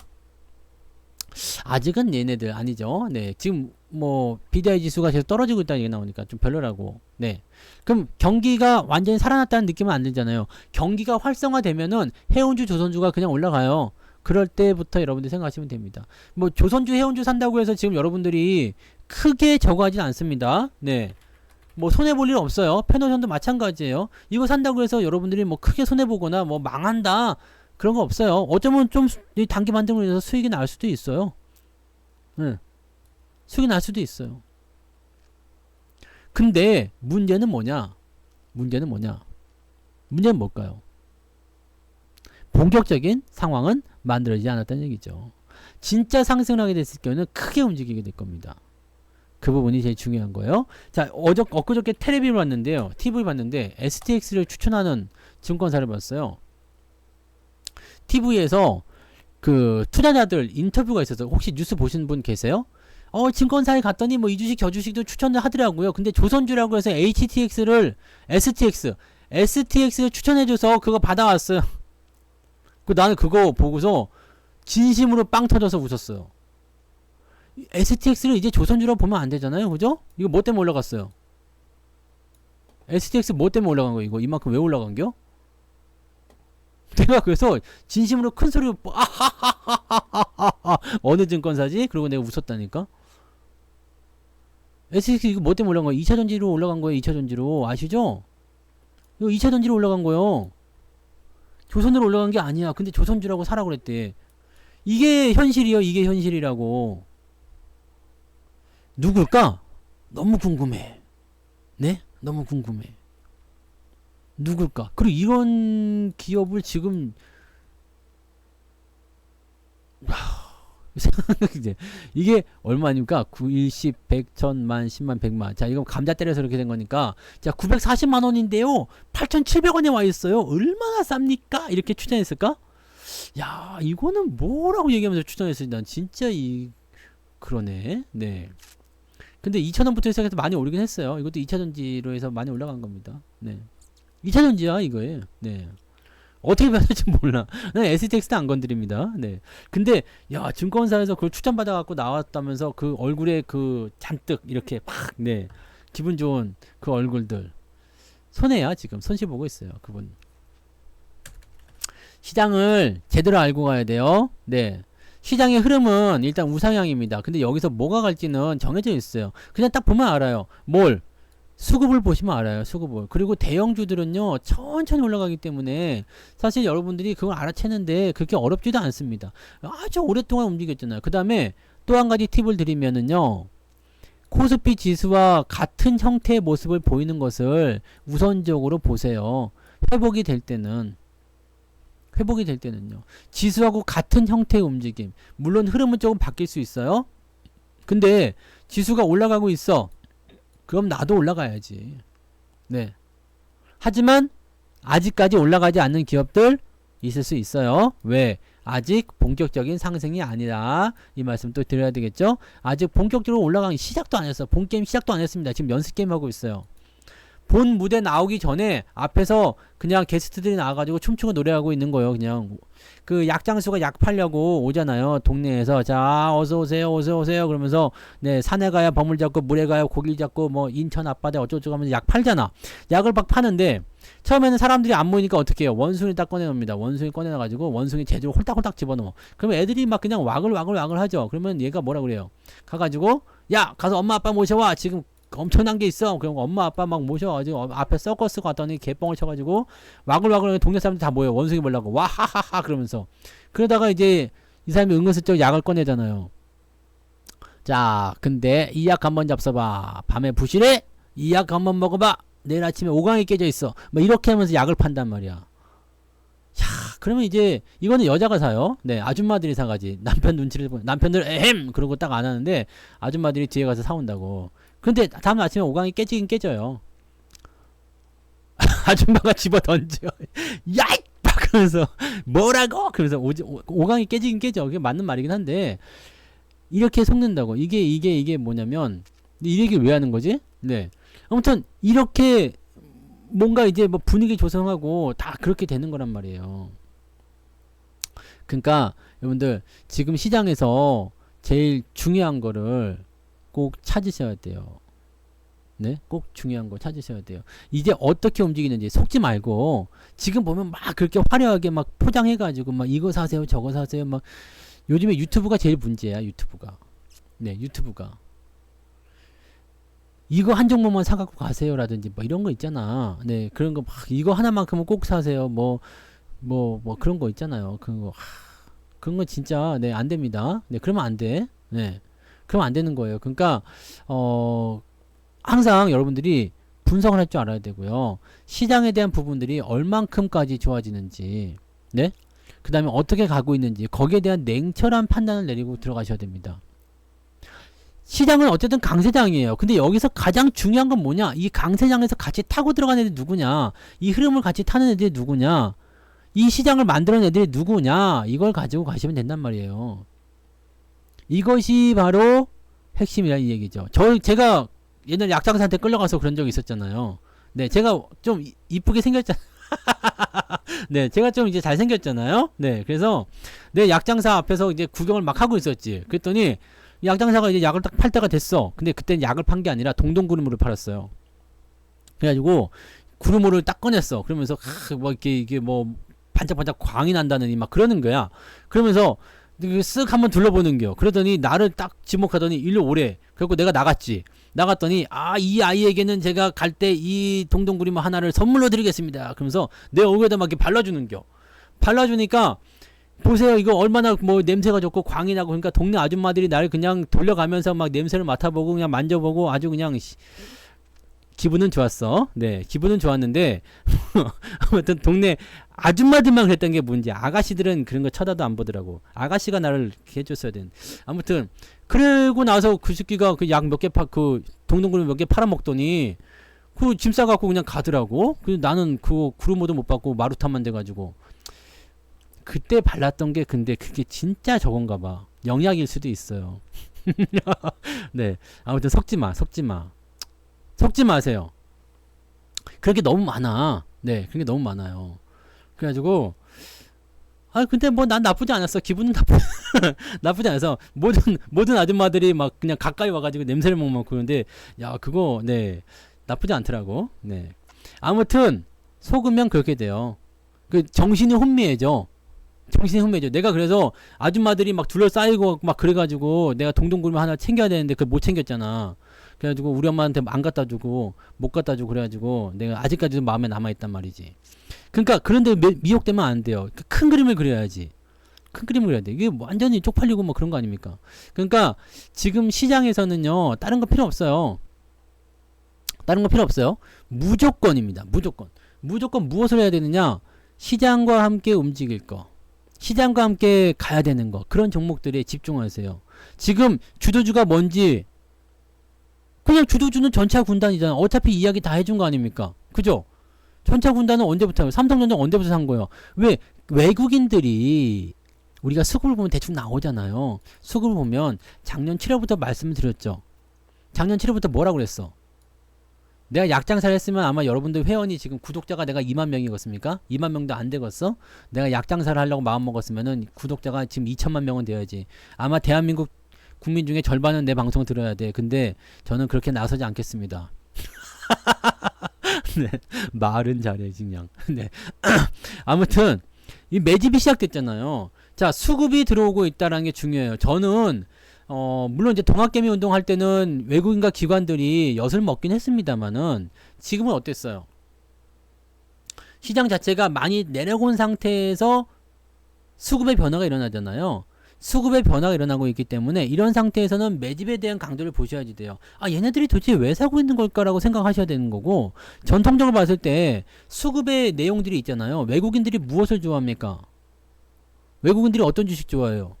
아직은 얘네들 아니죠. 네. 지금 뭐 BDI 지수가 계속 떨어지고 있다는 얘기 나오니까 좀 별로라고. 네. 그럼 경기가 완전히 살아났다는 느낌은 안 들잖아요. 경기가 활성화되면은 해운주, 조선주가 그냥 올라가요. 그럴 때부터 여러분들이 생각하시면 됩니다. 뭐 조선주, 해운주 산다고 해서 지금 여러분들이 크게 저거 하진 않습니다. 네. 뭐 손해볼 일 없어요. 페노션도 마찬가지예요. 이거 산다고 해서 여러분들이 뭐 크게 손해보거나 뭐 망한다 그런 거 없어요. 어쩌면 좀 단기 반등으로 인해서 수익이 날 수도 있어요. 네. 수익이 날 수도 있어요. 근데 문제는 뭐냐? 문제는 뭘까요? 본격적인 상황은 만들어지지 않았다는 얘기죠. 진짜 상승을 하게 됐을 경우는 크게 움직이게 될 겁니다. 그 부분이 제일 중요한 거예요. 자, 엊그저께 텔레비를 봤는데요. TV를 봤는데 STX를 추천하는 증권사를 봤어요. TV에서 그 투자자들 인터뷰가 있어서 혹시 뉴스 보신 분 계세요? 증권사에 갔더니 뭐 이 주식 저 주식도 추천을 하더라고요. 근데 조선주라고 해서 STX를 추천해줘서 그거 받아왔어요. 나는 그거 보고서 진심으로 빵 터져서 웃었어요. STX를 이제 조선주라고 보면 안 되잖아요. 그죠? 이거 뭐 때문에 올라갔어요? STX 뭐 때문에 올라간 거 이거? 이만큼 왜 올라간겨? 내가 그래서 진심으로 큰 소리로 아하하하하하 어느 증권사지? 그러고 내가 웃었다니까. STX 이거 뭐 때문에 올라간 거야? 2차 전지로 올라간 거예요. 2차 전지로 아시죠? 이거 2차 전지로 올라간 거요. 조선으로 올라간 게 아니야. 근데 조선주라고 사라고 그랬대. 이게 현실이요. 이게 현실이라고. 누굴까? 너무 궁금해. 네? 너무 궁금해. 누굴까? 그리고 이런 기업을 지금 이제 이게 얼마입니까? 9, 1, 10, 100, 1000만, 10만, 100만. 자, 이건 감자 때려서 이렇게 된 거니까. 자, 940만 원인데요. 8,700원에 와 있어요. 얼마나 쌉니까? 이렇게 추천했을까? 야, 이거는 뭐라고 얘기하면서 추천했을지 난 진짜 그러네. 네. 근데 2,000원부터 시작해서 많이 오르긴 했어요. 이것도 2차 전지로 해서 많이 올라간 겁니다. 네. 2차 전지야, 이거예요. 네. 어떻게 변할지 몰라. 난 STX도 안 건드립니다. 네. 근데 야 증권사에서 그걸 추천받아 갖고 나왔다면서 그 얼굴에 그 잔뜩 이렇게 팍 네 기분 좋은 그 얼굴들 손해야 지금 손실 보고 있어요 그분. 시장을 제대로 알고 가야 돼요. 네. 시장의 흐름은 일단 우상향입니다. 근데 여기서 뭐가 갈지는 정해져 있어요. 그냥 딱 보면 알아요. 뭘? 수급을 보시면 알아요. 수급을. 그리고 대형주들은요. 천천히 올라가기 때문에 사실 여러분들이 그걸 알아채는데 그렇게 어렵지도 않습니다. 아주 오랫동안 움직였잖아요. 그 다음에 또 한 가지 팁을 드리면은요. 코스피 지수와 같은 형태의 모습을 보이는 것을 우선적으로 보세요. 회복이 될 때는. 회복이 될 때는요. 지수하고 같은 형태의 움직임. 물론 흐름은 조금 바뀔 수 있어요. 근데 지수가 올라가고 있어. 그럼 나도 올라가야지. 네. 하지만 아직까지 올라가지 않는 기업들 있을 수 있어요. 왜? 아직 본격적인 상승이 아니라 이 말씀 또 드려야 되겠죠? 아직 본격적으로 올라가기 시작도 안 했어. 본 게임 시작도 안 했습니다. 지금 연습 게임 하고 있어요. 본 무대 나오기 전에 앞에서 그냥 게스트들이 나와가지고 춤추고 노래하고 있는 거예요. 그냥 그 약장수가 약 팔려고 오잖아요. 동네에서 자 어서 오세요, 어서 오세요. 그러면서 네 산에 가야 버물 잡고 물에 가야 고기를 잡고 뭐 인천 앞바다에 어쩌고저쩌고 하면서 약 팔잖아. 약을 막 파는데 처음에는 사람들이 안 모이니까 어떻게 해요? 원숭이 딱 꺼내놓습니다. 원숭이 꺼내놔가지고 원숭이 제대로 홀딱홀딱 집어넣어. 그러면 애들이 막 그냥 와글와글 하죠. 그러면 얘가 뭐라 그래요? 가가지고 야 가서 엄마 아빠 모셔와 지금 엄청난 게 있어. 그럼 엄마 아빠 막 모셔가지고 앞에 서커스 갔더니 개뻥을 쳐가지고 와글와글 동네 사람들 다 모여 원숭이 보려고 와하하하 그러면서 그러다가 이제 이 사람이 은근슬쩍 약을 꺼내잖아요. 자 근데 이 약 한번 잡숴봐. 밤에 부실해? 이 약 한번 먹어봐. 내일 아침에 오강이 깨져 있어. 뭐 이렇게 하면서 약을 판단 말이야. 야 그러면 이제 이거는 여자가 사요. 네 아줌마들이 사가지. 남편 눈치를 보면 남편들 에헴 그러고 딱 안 하는데 아줌마들이 뒤에 가서 사온다고. 근데 다음 아침에 오강이 깨지긴 깨져요. 아줌마가 집어 던져. 야이! 막 그러면서 뭐라고? 그러면서 오강이 깨지긴 깨져. 그게 맞는 말이긴 한데 이렇게 속는다고. 이게 뭐냐면 이 얘기를 왜 하는 거지? 네. 아무튼 이렇게 뭔가 이제 뭐 분위기 조성하고 다 그렇게 되는 거란 말이에요. 그러니까 여러분들 지금 시장에서 제일 중요한 거를 꼭 찾으셔야 돼요. 네, 꼭 중요한 거 찾으셔야 돼요. 이제 어떻게 움직이는지 속지 말고 지금 보면 막 그렇게 화려하게 막 포장해가지고 막 이거 사세요, 저거 사세요, 막 요즘에 유튜브가 제일 문제야. 유튜브가. 네, 유튜브가 이거 한 종목만 사갖고 가세요라든지 뭐 이런 거 있잖아. 네, 그런 거 막 이거 하나만큼은 꼭 사세요. 뭐 그런 거 있잖아요. 그런 거 진짜 네, 안 됩니다. 네, 그러면 안 돼. 네. 그러면 안 되는 거예요. 그러니까 항상 여러분들이 분석을 할 줄 알아야 되고요. 시장에 대한 부분들이 얼만큼까지 좋아지는지, 네? 그 다음에 어떻게 가고 있는지, 거기에 대한 냉철한 판단을 내리고 들어가셔야 됩니다. 시장은 어쨌든 강세장이에요. 근데 여기서 가장 중요한 건 뭐냐? 이 강세장에서 같이 타고 들어가는 애들이 누구냐? 이 흐름을 같이 타는 애들이 누구냐? 이 시장을 만들어낸 애들이 누구냐? 이걸 가지고 가시면 된단 말이에요. 이것이 바로 핵심이라는 얘기죠. 제가 옛날 약장사한테 끌려가서 그런 적이 있었잖아요. 네, 제가 좀 이쁘게 생겼잖아요. 네, 제가 좀 이제 잘생겼잖아요. 네, 그래서 내 약장사 앞에서 이제 구경을 막 하고 있었지. 그랬더니 약장사가 이제 약을 딱 팔 때가 됐어. 근데 그때는 약을 판 게 아니라 동동구름을 팔았어요. 그래가지고 구루모를 딱 꺼냈어. 그러면서 뭐 이게 뭐 반짝반짝 광이 난다느니 막 그러는 거야. 그러면서 쓱 한번 둘러보는 겨. 그러더니 나를 딱 지목하더니 일로 오래. 그래갖고 내가 나갔지. 나갔더니 이 아이에게는 제가 갈 때 이 동동구리모 하나를 선물로 드리겠습니다. 그러면서 내 얼굴에다 막 이렇게 발라주는 겨. 발라주니까 보세요. 이거 얼마나 뭐 냄새가 좋고 광이 나고. 그러니까 동네 아줌마들이 나를 그냥 돌려가면서 막 냄새를 맡아보고 그냥 만져보고 아주 그냥 기분은 좋았어. 네, 기분은 좋았는데 아무튼 동네 아줌마들만 그랬던 게 뭔지 아가씨들은 그런 거 쳐다도 안 보더라고. 아가씨가 나를 이렇게 해줬어야 되는. 아무튼 그러고 나서 그 새끼가 그 약 몇 개 그 동동구리 몇 개 팔아먹더니 그 짐 싸갖고 그냥 가더라고. 그 나는 그거 구루모도 못 받고 마루탄만 돼가지고 그때 발랐던 게 근데 그게 진짜 저건가 봐. 영약일 수도 있어요. 네, 아무튼 속지 마세요. 그런 게 너무 많아. 네, 그런 게 너무 많아요. 그래가지고 근데 뭐 난 나쁘지 않았어. 기분은 나쁘지 않아서 모든 아줌마들이 막 그냥 가까이 와가지고 냄새를 맡고 그런데 야 그거 네 나쁘지 않더라고. 네, 아무튼 속으면 그렇게 돼요. 그 정신이 혼미해져. 내가 그래서 아줌마들이 막 둘러싸이고 막 그래가지고 내가 동동구리 하나 챙겨야 되는데 그걸 못 챙겼잖아. 그래가지고 우리 엄마한테 안 갖다 주고 못 갖다 주고 그래가지고 내가 아직까지도 마음에 남아있단 말이지. 그러니까 그런데 미혹되면 안 돼요. 큰 그림을 그려야지. 큰 그림을 그려야 돼. 이게 뭐 완전히 쪽팔리고 뭐 그런 거 아닙니까? 그러니까 지금 시장에서는요 다른 거 필요 없어요. 무조건입니다. 무조건 무엇을 해야 되느냐? 시장과 함께 움직일 거. 시장과 함께 가야 되는 거. 그런 종목들에 집중하세요. 지금 주도주가 뭔지 그냥 주도주는 전차 군단이잖아. 어차피 이야기 다 해준 거 아닙니까? 그죠? 전차 군단은 언제부터 삼성전자 언제부터 산 거예요? 왜 외국인들이 우리가 수급을 보면 대충 나오잖아요. 수급을 보면 작년 7월부터 말씀을 드렸죠. 작년 7월부터 뭐라고 그랬어? 내가 약장사를 했으면 아마 여러분들 회원이 지금 구독자가 내가 2만 명이겠습니까? 2만 명도 안 되겠어? 내가 약장사를 하려고 마음 먹었으면은 구독자가 지금 2천만 명은 되어야지. 아마 대한민국 국민 중에 절반은 내 방송 들어야 돼. 근데 저는 그렇게 나서지 않겠습니다. 네, 말은 잘해 그냥. 네. 아무튼 이 매집이 시작됐잖아요. 자, 수급이 들어오고 있다라는 게 중요해요. 저는 물론 이제 동학개미 운동할 때는 외국인과 기관들이 엿을 먹긴 했습니다만은 지금은 어땠어요? 시장 자체가 많이 내려온 상태에서 수급의 변화가 일어나잖아요. 수급의 변화가 일어나고 있기 때문에 이런 상태에서는 매집에 대한 강도를 보셔야지 돼요. 얘네들이 도대체 왜 사고 있는 걸까라고 생각하셔야 되는 거고, 전통적으로 봤을 때 수급의 내용들이 있잖아요. 외국인들이 무엇을 좋아합니까? 외국인들이 어떤 주식 좋아해요?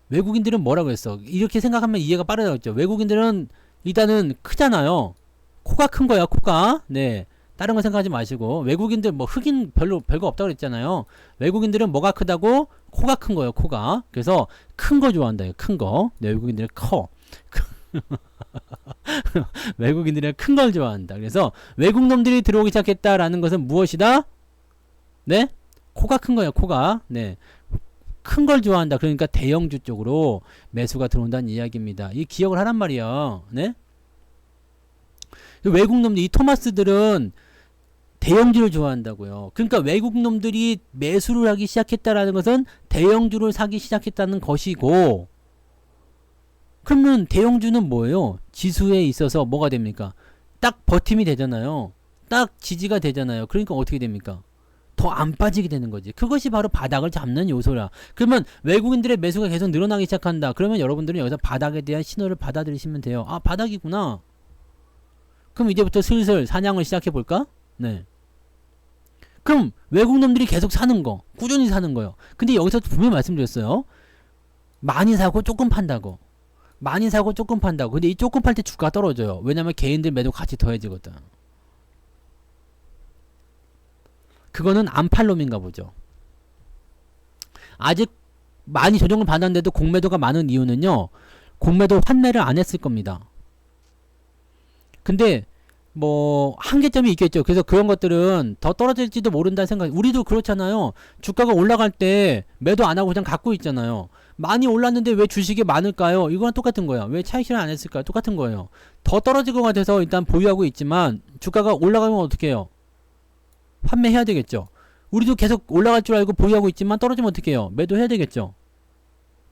외국인들은 뭐라고 했어? 이렇게 생각하면 이해가 빠르다고 했죠. 외국인들은 일단은 크잖아요. 코가 큰 거야, 코가. 네. 다른 거 생각하지 마시고. 외국인들 뭐 흑인 별거 없다고 그랬잖아요. 외국인들은 뭐가 크다고? 코가 큰 거예요, 코가. 그래서 큰 거 좋아한다, 큰 거. 네, 외국인들은 커. 외국인들은 큰 걸 좋아한다. 그래서 외국 놈들이 들어오기 시작했다라는 것은 무엇이다? 네? 코가 큰 거예요, 코가. 네. 큰 걸 좋아한다. 그러니까 대형주 쪽으로 매수가 들어온다는 이야기입니다. 이 기억을 하란 말이야. 네? 외국 놈들, 이 토마스들은 대형주를 좋아한다고요. 그러니까 외국 놈들이 매수를 하기 시작했다라는 것은 대형주를 사기 시작했다는 것이고, 그러면 대형주는 뭐예요? 지수에 있어서 뭐가 됩니까? 딱 버팀이 되잖아요. 딱 지지가 되잖아요. 그러니까 어떻게 됩니까? 더 안 빠지게 되는 거지. 그것이 바로 바닥을 잡는 요소라. 그러면 외국인들의 매수가 계속 늘어나기 시작한다. 그러면 여러분들은 여기서 바닥에 대한 신호를 받아들이시면 돼요. 바닥이구나. 그럼 이제부터 슬슬 사냥을 시작해 볼까? 네. 그럼 외국 놈들이 계속 사는 거, 꾸준히 사는 거요. 근데 여기서 분명히 말씀드렸어요. 많이 사고 조금 판다고. 많이 사고 조금 판다고. 근데 이 조금 팔 때 주가가 떨어져요. 왜냐면 개인들 매도 같이 더해지거든. 그거는 안 팔 놈인가 보죠. 아직 많이 조정을 받았는데도 공매도가 많은 이유는요. 공매도 환매를 안 했을 겁니다. 근데 뭐 한계점이 있겠죠. 그래서 그런 것들은 더 떨어질지도 모른다는 생각. 우리도 그렇잖아요. 주가가 올라갈 때 매도 안 하고 그냥 갖고 있잖아요. 많이 올랐는데 왜 주식이 많을까요? 이거랑 똑같은 거야. 왜 차익 실현 안 했을까요? 똑같은 거예요. 더 떨어질 것 같아서 일단 보유하고 있지만 주가가 올라가면 어떻게 해요? 판매해야 되겠죠. 우리도 계속 올라갈 줄 알고 보유하고 있지만 떨어지면 어떻게 해요? 매도해야 되겠죠.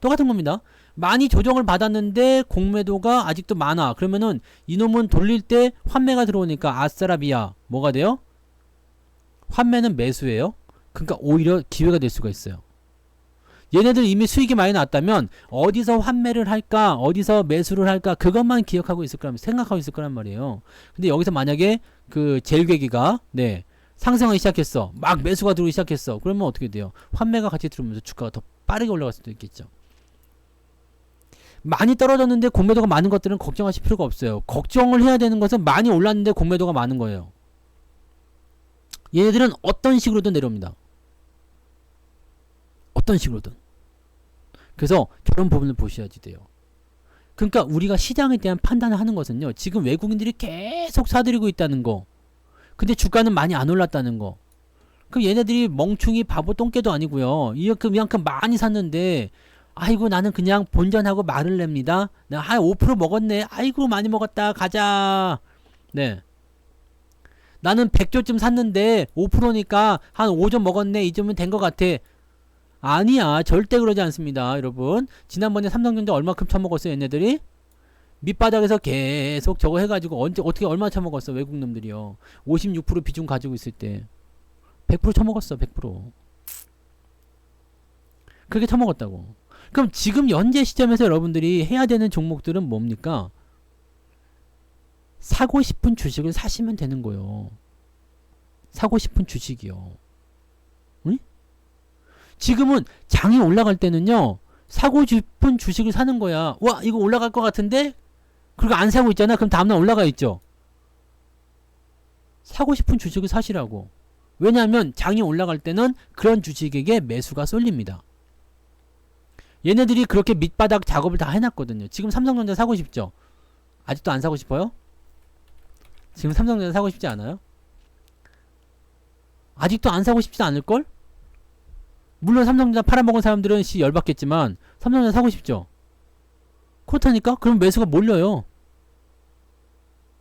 똑같은 겁니다. 많이 조정을 받았는데 공매도가 아직도 많아. 그러면은 이놈은 돌릴 때 환매가 들어오니까 아싸라비아 뭐가 돼요? 환매는 매수예요. 그러니까 오히려 기회가 될 수가 있어요. 얘네들 이미 수익이 많이 났다면 어디서 환매를 할까 어디서 매수를 할까 그것만 기억하고 있을 거란 생각하고 있을 거란 말이에요. 근데 여기서 만약에 그 젤괴기가 상승하기 시작했어. 막 매수가 들어오기 시작했어. 그러면 어떻게 돼요? 환매가 같이 들어오면서 주가가 더 빠르게 올라갈 수도 있겠죠. 많이 떨어졌는데 공매도가 많은 것들은 걱정하실 필요가 없어요. 걱정을 해야 되는 것은 많이 올랐는데 공매도가 많은 거예요. 얘네들은 어떤 식으로든 내려옵니다. 어떤 식으로든. 그래서 저런 부분을 보셔야지 돼요. 그러니까 우리가 시장에 대한 판단을 하는 것은요. 지금 외국인들이 계속 사들이고 있다는 거. 근데 주가는 많이 안 올랐다는 거. 그럼 얘네들이 멍충이 바보 똥개도 아니고요. 이만큼 많이 샀는데 아이고 나는 그냥 본전하고 말을 냅니다. 나 5% 먹었네. 아이고 많이 먹었다. 가자. 네. 나는 100조쯤 샀는데 5%니까 한 5점 먹었네. 이 점은 된 것 같아. 아니야. 절대 그러지 않습니다. 여러분. 지난번에 삼성전자 얼마큼 처먹었어요. 얘네들이? 밑바닥에서 계속 저거 해가지고 어떻게 얼마 처먹었어. 외국 놈들이요. 56% 비중 가지고 있을 때 100% 처먹었어. 100%. 그렇게 처먹었다고. 그럼 지금 현재 시점에서 여러분들이 해야 되는 종목들은 뭡니까? 사고 싶은 주식을 사시면 되는 거예요. 사고 싶은 주식이요. 응? 지금은 장이 올라갈 때는요. 사고 싶은 주식을 사는 거야. 와 이거 올라갈 것 같은데? 그리고 안 사고 있잖아. 그럼 다음날 올라가 있죠. 사고 싶은 주식을 사시라고. 왜냐하면 장이 올라갈 때는 그런 주식에게 매수가 쏠립니다. 얘네들이 그렇게 밑바닥 작업을 다 해놨거든요. 지금 삼성전자 사고 싶죠? 아직도 안 사고 싶어요? 지금 삼성전자 사고 싶지 않아요? 아직도 안 사고 싶지 않을걸? 물론 삼성전자 팔아먹은 사람들은 열받겠지만 삼성전자 사고 싶죠? 그렇다니까? 그럼 매수가 몰려요.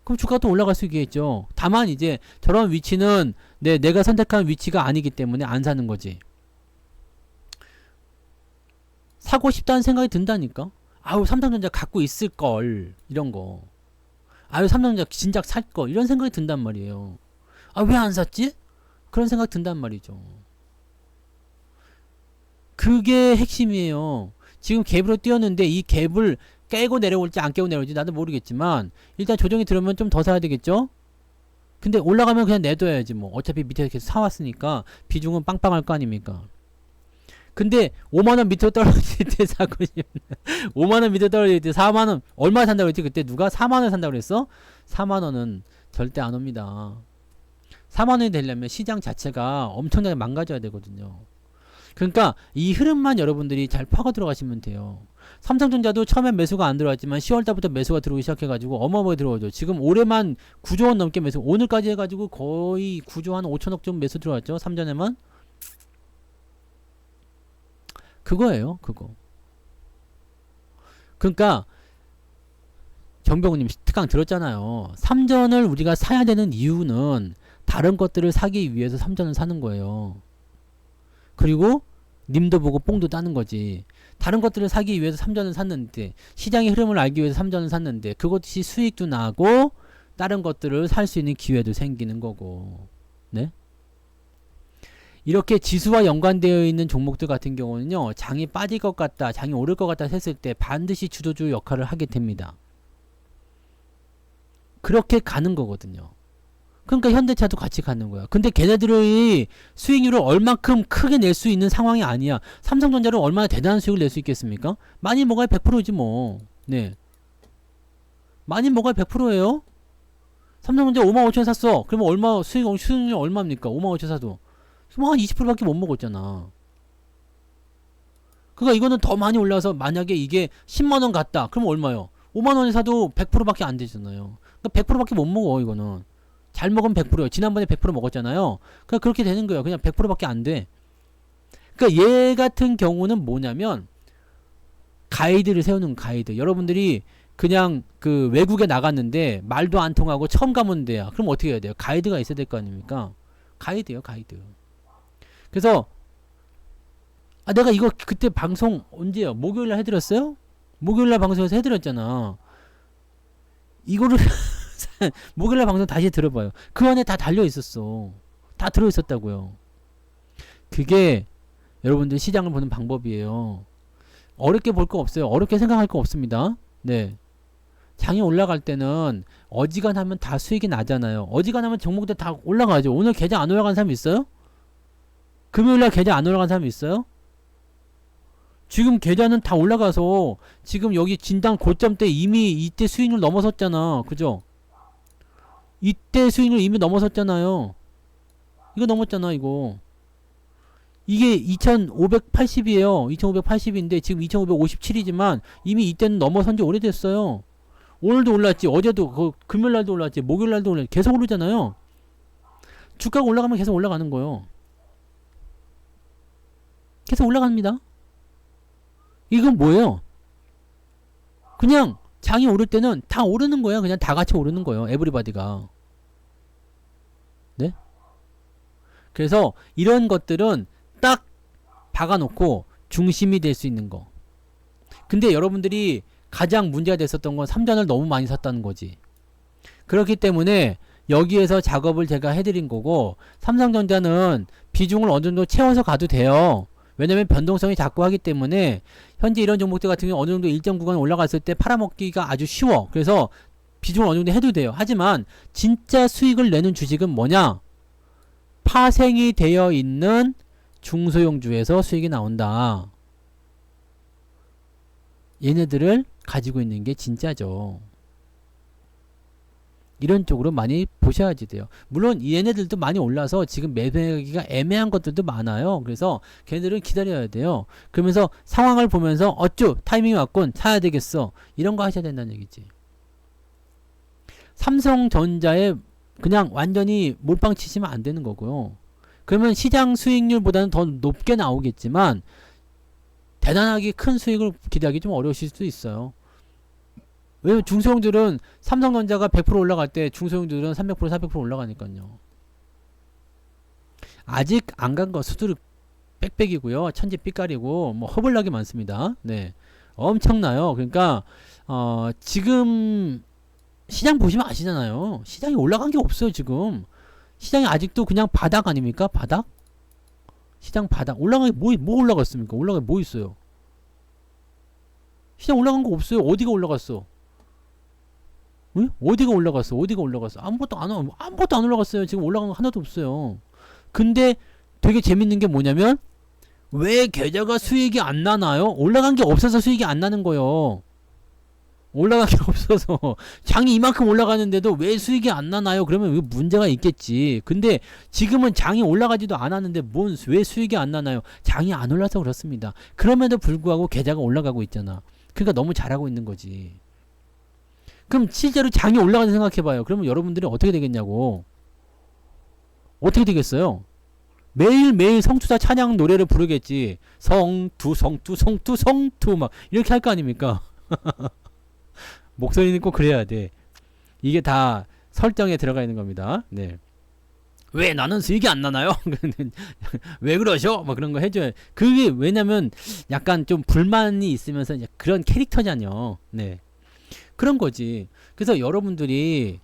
그럼 주가가 또 올라갈 수 있겠죠. 다만 이제 저런 위치는 내가 선택한 위치가 아니기 때문에 안 사는 거지. 사고 싶다는 생각이 든다니까. 아유 삼성전자 갖고 있을걸 이런 거. 아유 삼성전자 진작 살걸 이런 생각이 든단 말이에요. 아 왜 안 샀지? 그런 생각 든단 말이죠. 그게 핵심이에요. 지금 갭으로 뛰었는데 이 갭을 깨고 내려올지 안 깨고 내려올지 나도 모르겠지만 일단 조정이 들어오면 좀 더 사야 되겠죠? 근데 올라가면 그냥 내둬야지 뭐. 어차피 밑에서 계속 사왔으니까 비중은 빵빵할 거 아닙니까? 근데 5만원 밑으로 떨어질 때 사고 싶네. 5만원 밑으로 떨어질 때 4만원 얼마 산다고 했지? 그때 누가 4만원 산다고 그랬어? 4만원은 절대 안 옵니다. 4만원이 되려면 시장 자체가 엄청나게 망가져야 되거든요. 그러니까 이 흐름만 여러분들이 잘 파고 들어가시면 돼요. 삼성전자도 처음엔 매수가 안 들어왔지만 10월달부터 매수가 들어오기 시작해가지고 어마어마하게 들어오죠. 지금 올해만 9조원 넘게 매수, 오늘까지 해가지고 거의 9조 한 5천억 좀 매수 들어왔죠. 3전에만. 그거예요. 그거. 그러니까 정병우님 특강 들었잖아요. 3전을 우리가 사야 되는 이유는 다른 것들을 사기 위해서 3전을 사는 거예요. 그리고 님도 보고 뽕도 따는 거지. 다른 것들을 사기 위해서 3전을 샀는데 시장의 흐름을 알기 위해서 3전을 샀는데 그것이 수익도 나고 다른 것들을 살 수 있는 기회도 생기는 거고. 네? 이렇게 지수와 연관되어 있는 종목들 같은 경우는요. 장이 빠질 것 같다, 장이 오를 것 같다 했을 때 반드시 주도주 역할을 하게 됩니다. 그렇게 가는 거거든요. 그러니까 현대차도 같이 가는 거야. 근데 걔네들의 수익률을 얼만큼 크게 낼 수 있는 상황이 아니야. 삼성전자는 얼마나 대단한 수익을 낼 수 있겠습니까? 많이 먹어야 100%지 뭐. 네. 많이 먹어야 100%예요. 삼성전자 55,000 샀어. 그러면 얼마 수익률 얼마입니까? 55,000 사도. 뭐 한 20%밖에 못 먹었잖아. 그러니까 이거는 더 많이 올라서 만약에 이게 10만원 갔다. 그럼 얼마요? 5만원에 사도 100%밖에 안 되잖아요. 그러니까 100%밖에 못 먹어 이거는. 잘 먹으면 100%요. 지난번에 100% 먹었잖아요. 그러니까 그렇게 되는 거예요. 그냥 100%밖에 안 돼. 그러니까 얘 같은 경우는 뭐냐면 가이드를 세우는 가이드. 여러분들이 그냥 그 외국에 나갔는데 말도 안 통하고 처음 가면 돼요. 그럼 어떻게 해야 돼요? 가이드가 있어야 될 거 아닙니까? 가이드요, 가이드. 그래서 내가 이거 그때 방송 언제요? 목요일날 해드렸어요? 목요일날 방송에서 해드렸잖아. 이거를 목요일날 방송 다시 들어봐요. 그 안에 다 달려 있었어. 다 들어 있었다고요. 그게 여러분들 시장을 보는 방법이에요. 어렵게 볼 거 없어요. 어렵게 생각할 거 없습니다. 네. 장이 올라갈 때는 어지간하면 다 수익이 나잖아요. 어지간하면 종목들 다 올라가죠. 오늘 계좌 안 올라간 사람 있어요? 금요일날 계좌 안 올라간 사람 있어요? 지금 계좌는 다 올라가서 지금 여기 진단 고점 때 이미 이때 수익률 넘어섰잖아. 그죠? 이때 수익률 이미 넘어섰잖아요. 이거 넘었잖아 이거. 이게 2580이에요. 2580인데 지금 2557이지만 이미 이때는 넘어선 지 오래됐어요. 오늘도 올랐지. 어제도 금요일날도 올랐지. 목요일날도 올랐지. 계속 오르잖아요. 주가가 올라가면 계속 올라가는 거예요. 계속 올라갑니다. 이건 뭐예요? 그냥 장이 오를 때는 다 오르는 거야. 그냥 다 같이 오르는 거예요. 에브리바디가. 네? 그래서 이런 것들은 딱 박아놓고 중심이 될 수 있는 거. 근데 여러분들이 가장 문제가 됐었던 건 삼전을 너무 많이 샀다는 거지. 그렇기 때문에 여기에서 작업을 제가 해드린 거고, 삼성전자는 비중을 어느 정도 채워서 가도 돼요. 왜냐면 변동성이 자꾸 하기 때문에 현재 이런 종목들 같은 경우 어느 정도 일정 구간 올라갔을 때 팔아먹기가 아주 쉬워. 그래서 비중을 어느 정도 해도 돼요. 하지만 진짜 수익을 내는 주식은 뭐냐? 파생이 되어 있는 중소형주에서 수익이 나온다. 얘네들을 가지고 있는 게 진짜죠. 이런 쪽으로 많이 보셔야지 돼요. 물론 얘네들도 많이 올라서 지금 매매하기가 애매한 것들도 많아요. 그래서 걔네들은 기다려야 돼요. 그러면서 상황을 보면서 어쭈 타이밍이 왔군 사야 되겠어. 이런 거 하셔야 된다는 얘기지. 삼성전자에 그냥 완전히 몰빵 치시면 안 되는 거고요. 그러면 시장 수익률보다는 더 높게 나오겠지만 대단하게 큰 수익을 기대하기 좀 어려우실 수도 있어요. 왜냐면 중소형들은 삼성전자가 100% 올라갈 때 중소형들은 300% 400% 올라가니까요. 아직 안 간 거 수두룩 빽빽이고요. 천지 삐까리고 뭐 허벌나게 많습니다. 네, 엄청나요. 그러니까 지금 시장 보시면 아시잖아요. 시장이 올라간 게 없어요. 지금 시장이 아직도 그냥 바닥 아닙니까? 바닥? 시장 바닥. 올라간 게 뭐 올라갔습니까? 올라간 게 뭐 있어요? 시장 올라간 거 없어요. 어디가 올라갔어? 응? 어디가 올라갔어? 어디가 올라갔어? 아무것도 안 올라갔어요. 지금 올라간 거 하나도 없어요. 근데 되게 재밌는 게 뭐냐면 왜 계좌가 수익이 안 나나요? 올라간 게 없어서 수익이 안 나는 거예요. 올라간 게 없어서 장이 이만큼 올라가는데도 왜 수익이 안 나나요? 그러면 문제가 있겠지. 근데 지금은 장이 올라가지도 않았는데 왜 수익이 안 나나요? 장이 안 올라서 그렇습니다. 그럼에도 불구하고 계좌가 올라가고 있잖아. 그러니까 너무 잘하고 있는 거지. 그럼 실제로 장이 올라가는 생각해봐요. 그러면 여러분들이 어떻게 되겠냐고. 어떻게 되겠어요? 매일매일 성투사 찬양 노래를 부르겠지. 성투 성투 성투 성투 막 이렇게 할 거 아닙니까? 목소리는 꼭 그래야 돼. 이게 다 설정에 들어가 있는 겁니다. 네. 왜 나는 수익이 안 나나요? 왜 그러셔? 막 그런 거 해줘요. 그게 왜냐면 약간 좀 불만이 있으면서 그런 캐릭터잖요. 네. 그런 거지. 그래서 여러분들이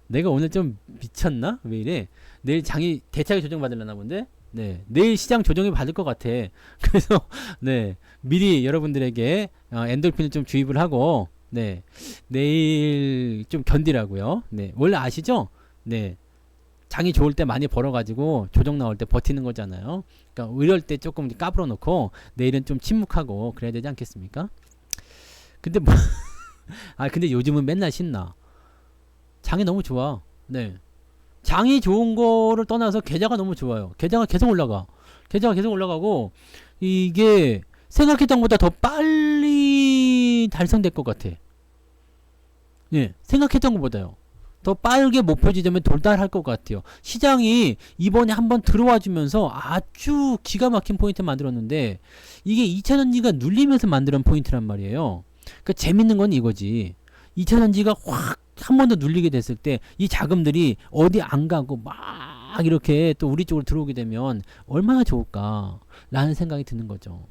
내가 오늘 좀 미쳤나? 왜 이래? 내일 장이 대차게 조정 받으려나 본데? 네. 내일 시장 조정이 받을 것 같아. 그래서 네. 미리 여러분들에게 엔돌핀을 좀 주입을 하고 네. 내일 좀 견디라고요. 네. 원래 아시죠? 네. 장이 좋을 때 많이 벌어가지고 조정 나올 때 버티는 거잖아요. 그러니까 이럴 때 조금 까불어 놓고 내일은 좀 침묵하고 그래야 되지 않겠습니까? 근데 뭐 근데 요즘은 맨날 신나. 장이 너무 좋아. 네. 장이 좋은 거를 떠나서 계좌가 너무 좋아요. 계좌가 계속 올라가. 계좌가 계속 올라가고 이게 생각했던 것보다 더 빨리 달성될 것 같아. 예, 생각했던 것보다요. 더 빠르게 목표 지점에 돌달할 것 같아요. 시장이 이번에 한번 들어와 주면서 아주 기가 막힌 포인트 만들었는데 이게 2차전지가 눌리면서 만드는 포인트란 말이에요. 그러니까 재밌는 건 이거지. 2차전지가 확 한 번 더 눌리게 됐을 때 이 자금들이 어디 안 가고 막 이렇게 또 우리 쪽으로 들어오게 되면 얼마나 좋을까 라는 생각이 드는 거죠.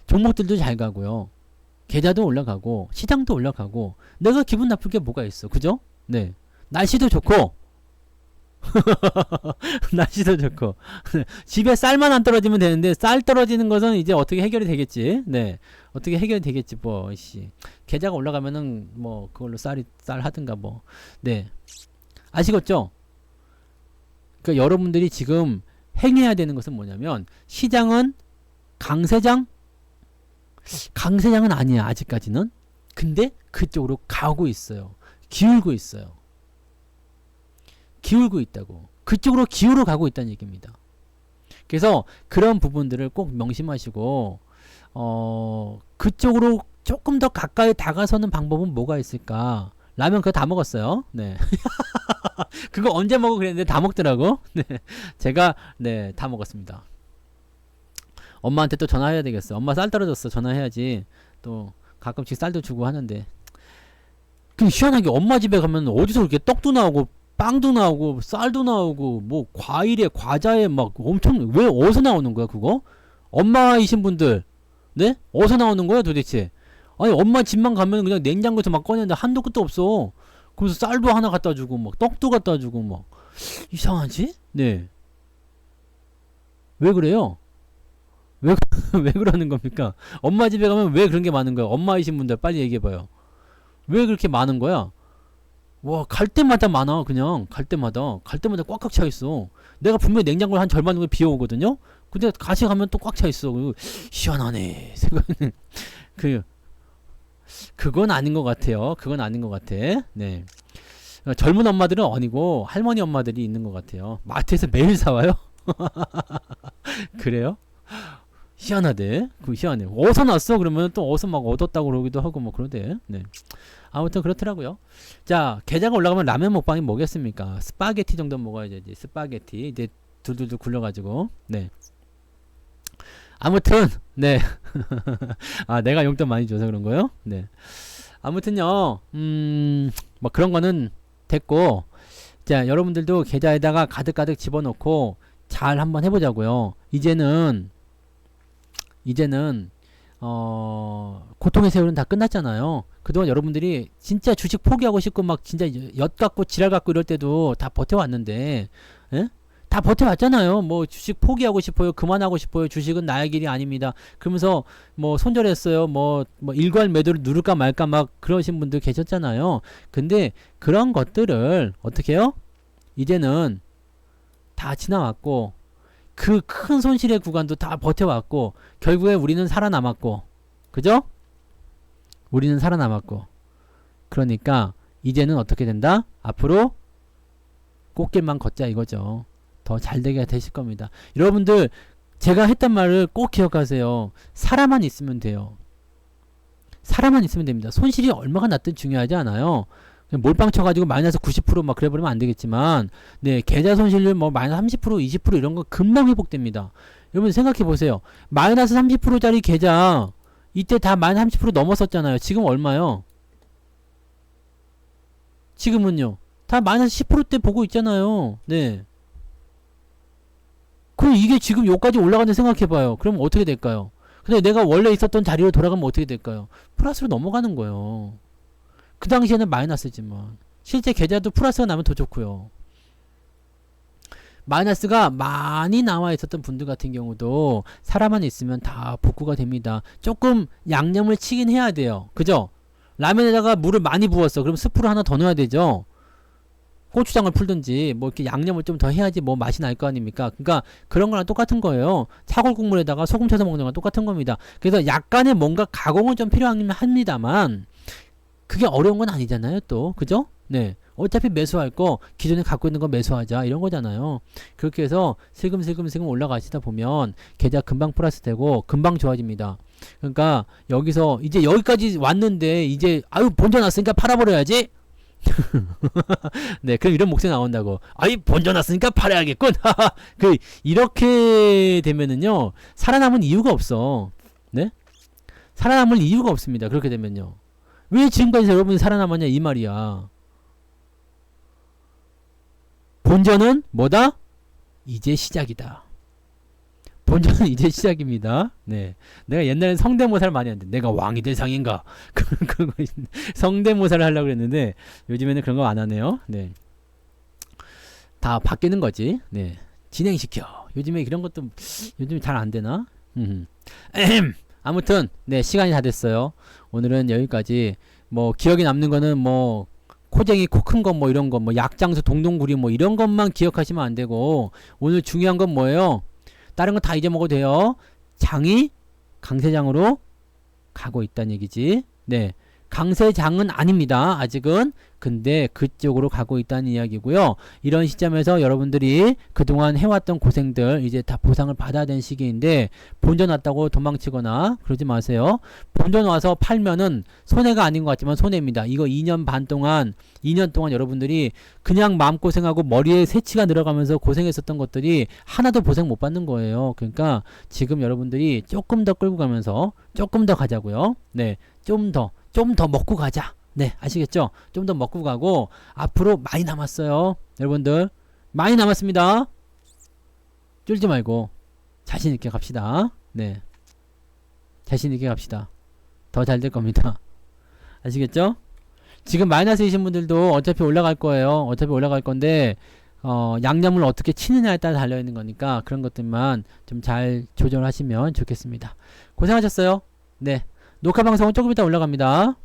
종목들도 잘 가고요. 계좌도 올라가고 시장도 올라가고 내가 기분 나쁠 게 뭐가 있어. 그죠? 네. 날씨도 좋고 날씨도 좋고 집에 쌀만 안 떨어지면 되는데 쌀 떨어지는 것은 이제 어떻게 해결이 되겠지. 네. 어떻게 해결이 되겠지. 뭐 씨. 계좌가 올라가면은 뭐 그걸로 쌀 하든가 뭐. 네. 아시겠죠? 그러니까 여러분들이 지금 행해야 되는 것은 뭐냐면 시장은 강세장은 아니야. 아직까지는. 근데 그쪽으로 가고 있어요. 기울고 있어요. 기울고 있다고. 그쪽으로 기울어 가고 있다는 얘기입니다. 그래서 그런 부분들을 꼭 명심하시고 그쪽으로 조금 더 가까이 다가서는 방법은 뭐가 있을까? 라면 그거 다 먹었어요. 네. 그거 언제 먹어 그랬는데 다 먹더라고. 네. 제가 네, 다 먹었습니다. 엄마한테 또 전화해야 되겠어. 엄마 쌀 떨어졌어. 전화해야지. 또 가끔씩 쌀도 주고 하는데. 그 희한하게 엄마 집에 가면 어디서 그렇게 떡도 나오고 빵도 나오고 쌀도 나오고 뭐 과일에 과자에 막 엄청 왜 어디서 나오는 거야 그거? 엄마이신 분들 네? 어디서 나오는 거야 도대체? 아니 엄마 집만 가면 그냥 냉장고에서 막 꺼내는데 한도 끝도 없어. 그래서 쌀도 하나 갖다 주고 막 떡도 갖다 주고 막 이상하지? 네. 왜 그래요? 왜, 왜 그러는 겁니까? 엄마 집에 가면 왜 그런 게 많은 거야? 엄마이신 분들 빨리 얘기해봐요. 왜 그렇게 많은 거야? 와, 갈 때마다 많아. 그냥 갈 때마다 꽉꽉 차 있어. 내가 분명히 냉장고를 한 절반 정도 비워오거든요. 근데 같이 가면 또 꽉 차 있어. 시원하네. 생각은 그건 아닌 것 같아요. 그건 아닌 것 같아. 네. 젊은 엄마들은 아니고 할머니 엄마들이 있는 것 같아요. 마트에서 매일 사와요. 그래요? 희한하대. 그 희한해. 어디서 났어? 그러면 또 어디서 막 얻었다고 그러기도 하고 뭐 그러대. 네. 아무튼 그렇더라고요. 자, 계좌가 올라가면 라면 먹방이 뭐겠습니까? 스파게티 정도 먹어야지. 스파게티 이제 둘둘둘 굴려가지고. 네. 아무튼 네. 아, 내가 용돈 많이 줘서 그런 거요? 네. 아무튼요. 뭐 그런 거는 됐고. 자, 여러분들도 계좌에다가 가득가득 집어넣고 잘 한번 해보자고요. 이제는 고통의 세월은 다 끝났잖아요. 그동안 여러분들이 진짜 주식 포기하고 싶고 막 진짜 엿 갖고 지랄 갖고 이럴 때도 다 버텨왔는데, 예? 다 버텨왔잖아요. 뭐 주식 포기하고 싶어요. 그만하고 싶어요. 주식은 나의 길이 아닙니다. 그러면서 뭐 손절했어요. 뭐 일괄 매도를 누를까 말까 막 그러신 분들 계셨잖아요. 근데 그런 것들을 어떻게 해요? 이제는 다 지나왔고 그 큰 손실의 구간도 다 버텨왔고 결국에 우리는 살아남았고 그죠? 우리는 살아남았고 그러니까 이제는 어떻게 된다? 앞으로 꽃길만 걷자 이거죠. 더 잘되게 되실 겁니다. 여러분들 제가 했던 말을 꼭 기억하세요. 사람만 있으면 돼요. 사람만 있으면 됩니다. 손실이 얼마가 났든 중요하지 않아요. 몰빵 쳐가지고 마이너스 90% 막 그래버리면 안 되겠지만, 네, 계좌 손실률 뭐 마이너스 30%, 20% 이런 거 금방 회복됩니다. 여러분 생각해 보세요. 마이너스 30%짜리 계좌, 이때 다 마이너스 30% 넘었었잖아요. 지금 얼마요? 지금은요. 다 마이너스 10%대 보고 있잖아요. 네. 그럼 이게 지금 여기까지 올라가는데 생각해봐요. 그럼 어떻게 될까요? 근데 내가 원래 있었던 자리로 돌아가면 어떻게 될까요? 플러스로 넘어가는 거예요. 그 당시에는 마이너스지만 실제 계좌도 플러스가 나면 더 좋고요. 마이너스가 많이 나와 있었던 분들 같은 경우도 사람만 있으면 다 복구가 됩니다. 조금 양념을 치긴 해야 돼요. 그죠? 라면에다가 물을 많이 부었어. 그럼 스프를 하나 더 넣어야 되죠. 고추장을 풀든지 뭐 이렇게 양념을 좀 더 해야지 뭐 맛이 날 거 아닙니까? 그러니까 그런 거랑 똑같은 거예요. 사골국물에다가 소금 쳐서 먹는 거랑 똑같은 겁니다. 그래서 약간의 뭔가 가공은 좀 필요합니다만 그게 어려운 건 아니잖아요, 또. 그죠? 네. 어차피 매수할 거, 기존에 갖고 있는 거 매수하자. 이런 거잖아요. 그렇게 해서 슬금슬금 올라가시다 보면 계좌 금방 플러스 되고 금방 좋아집니다. 그러니까 여기서 이제 여기까지 왔는데 이제 아유 본전 왔으니까 팔아버려야지. 네, 그럼 이런 목소리 나온다고. 아이, 본전 왔으니까 팔아야겠군. 이렇게 되면은요, 살아남은 이유가 없어. 네? 살아남을 이유가 없습니다. 그렇게 되면요. 왜 지금까지 여러분이 살아남았냐, 이 말이야. 본전은 뭐다? 이제 시작이다. 본전은 이제 시작입니다. 네. 내가 옛날엔 성대모사를 많이 했는데, 내가 왕이 될 상인가? 그거 성대모사를 하려고 그랬는데, 요즘에는 그런 거 안 하네요. 네. 다 바뀌는 거지. 네. 진행시켜. 요즘에 그런 것도, 요즘에 잘 안 되나? 아무튼, 네. 시간이 다 됐어요. 오늘은 여기까지. 뭐, 기억에 남는 거는 뭐, 코쟁이 코 큰 거 뭐 이런 거, 뭐, 약장수 동동구리 뭐 이런 것만 기억하시면 안 되고, 오늘 중요한 건 뭐예요? 다른 건 다 잊어먹어도 돼요. 장이 강세장으로 가고 있다는 얘기지. 네. 강세장은 아닙니다. 아직은. 근데 그쪽으로 가고 있다는 이야기고요. 이런 시점에서 여러분들이 그동안 해왔던 고생들 이제 다 보상을 받아야 되는 시기인데 본전 왔다고 도망치거나 그러지 마세요. 본전 와서 팔면은 손해가 아닌 것 같지만 손해입니다. 이거 2년 반 동안 2년 동안 여러분들이 그냥 마음고생하고 머리에 새치가 늘어가면서 고생했었던 것들이 하나도 보상 못 받는 거예요. 그러니까 지금 여러분들이 조금 더 끌고 가면서 조금 더 가자고요. 네. 좀 더 먹고 가자. 네, 아시겠죠? 좀 더 먹고 가고 앞으로 많이 남았어요. 여러분들 많이 남았습니다. 쫄지 말고 자신 있게 갑시다. 네, 자신 있게 갑시다. 더 잘 될 겁니다. 아시겠죠? 지금 마이너스이신 분들도 어차피 올라갈 거예요. 어차피 올라갈 건데 양념을 어떻게 치느냐에 따라 달려 있는 거니까 그런 것들만 좀 잘 조절하시면 좋겠습니다. 고생하셨어요. 네, 녹화 방송은 조금 이따 올라갑니다.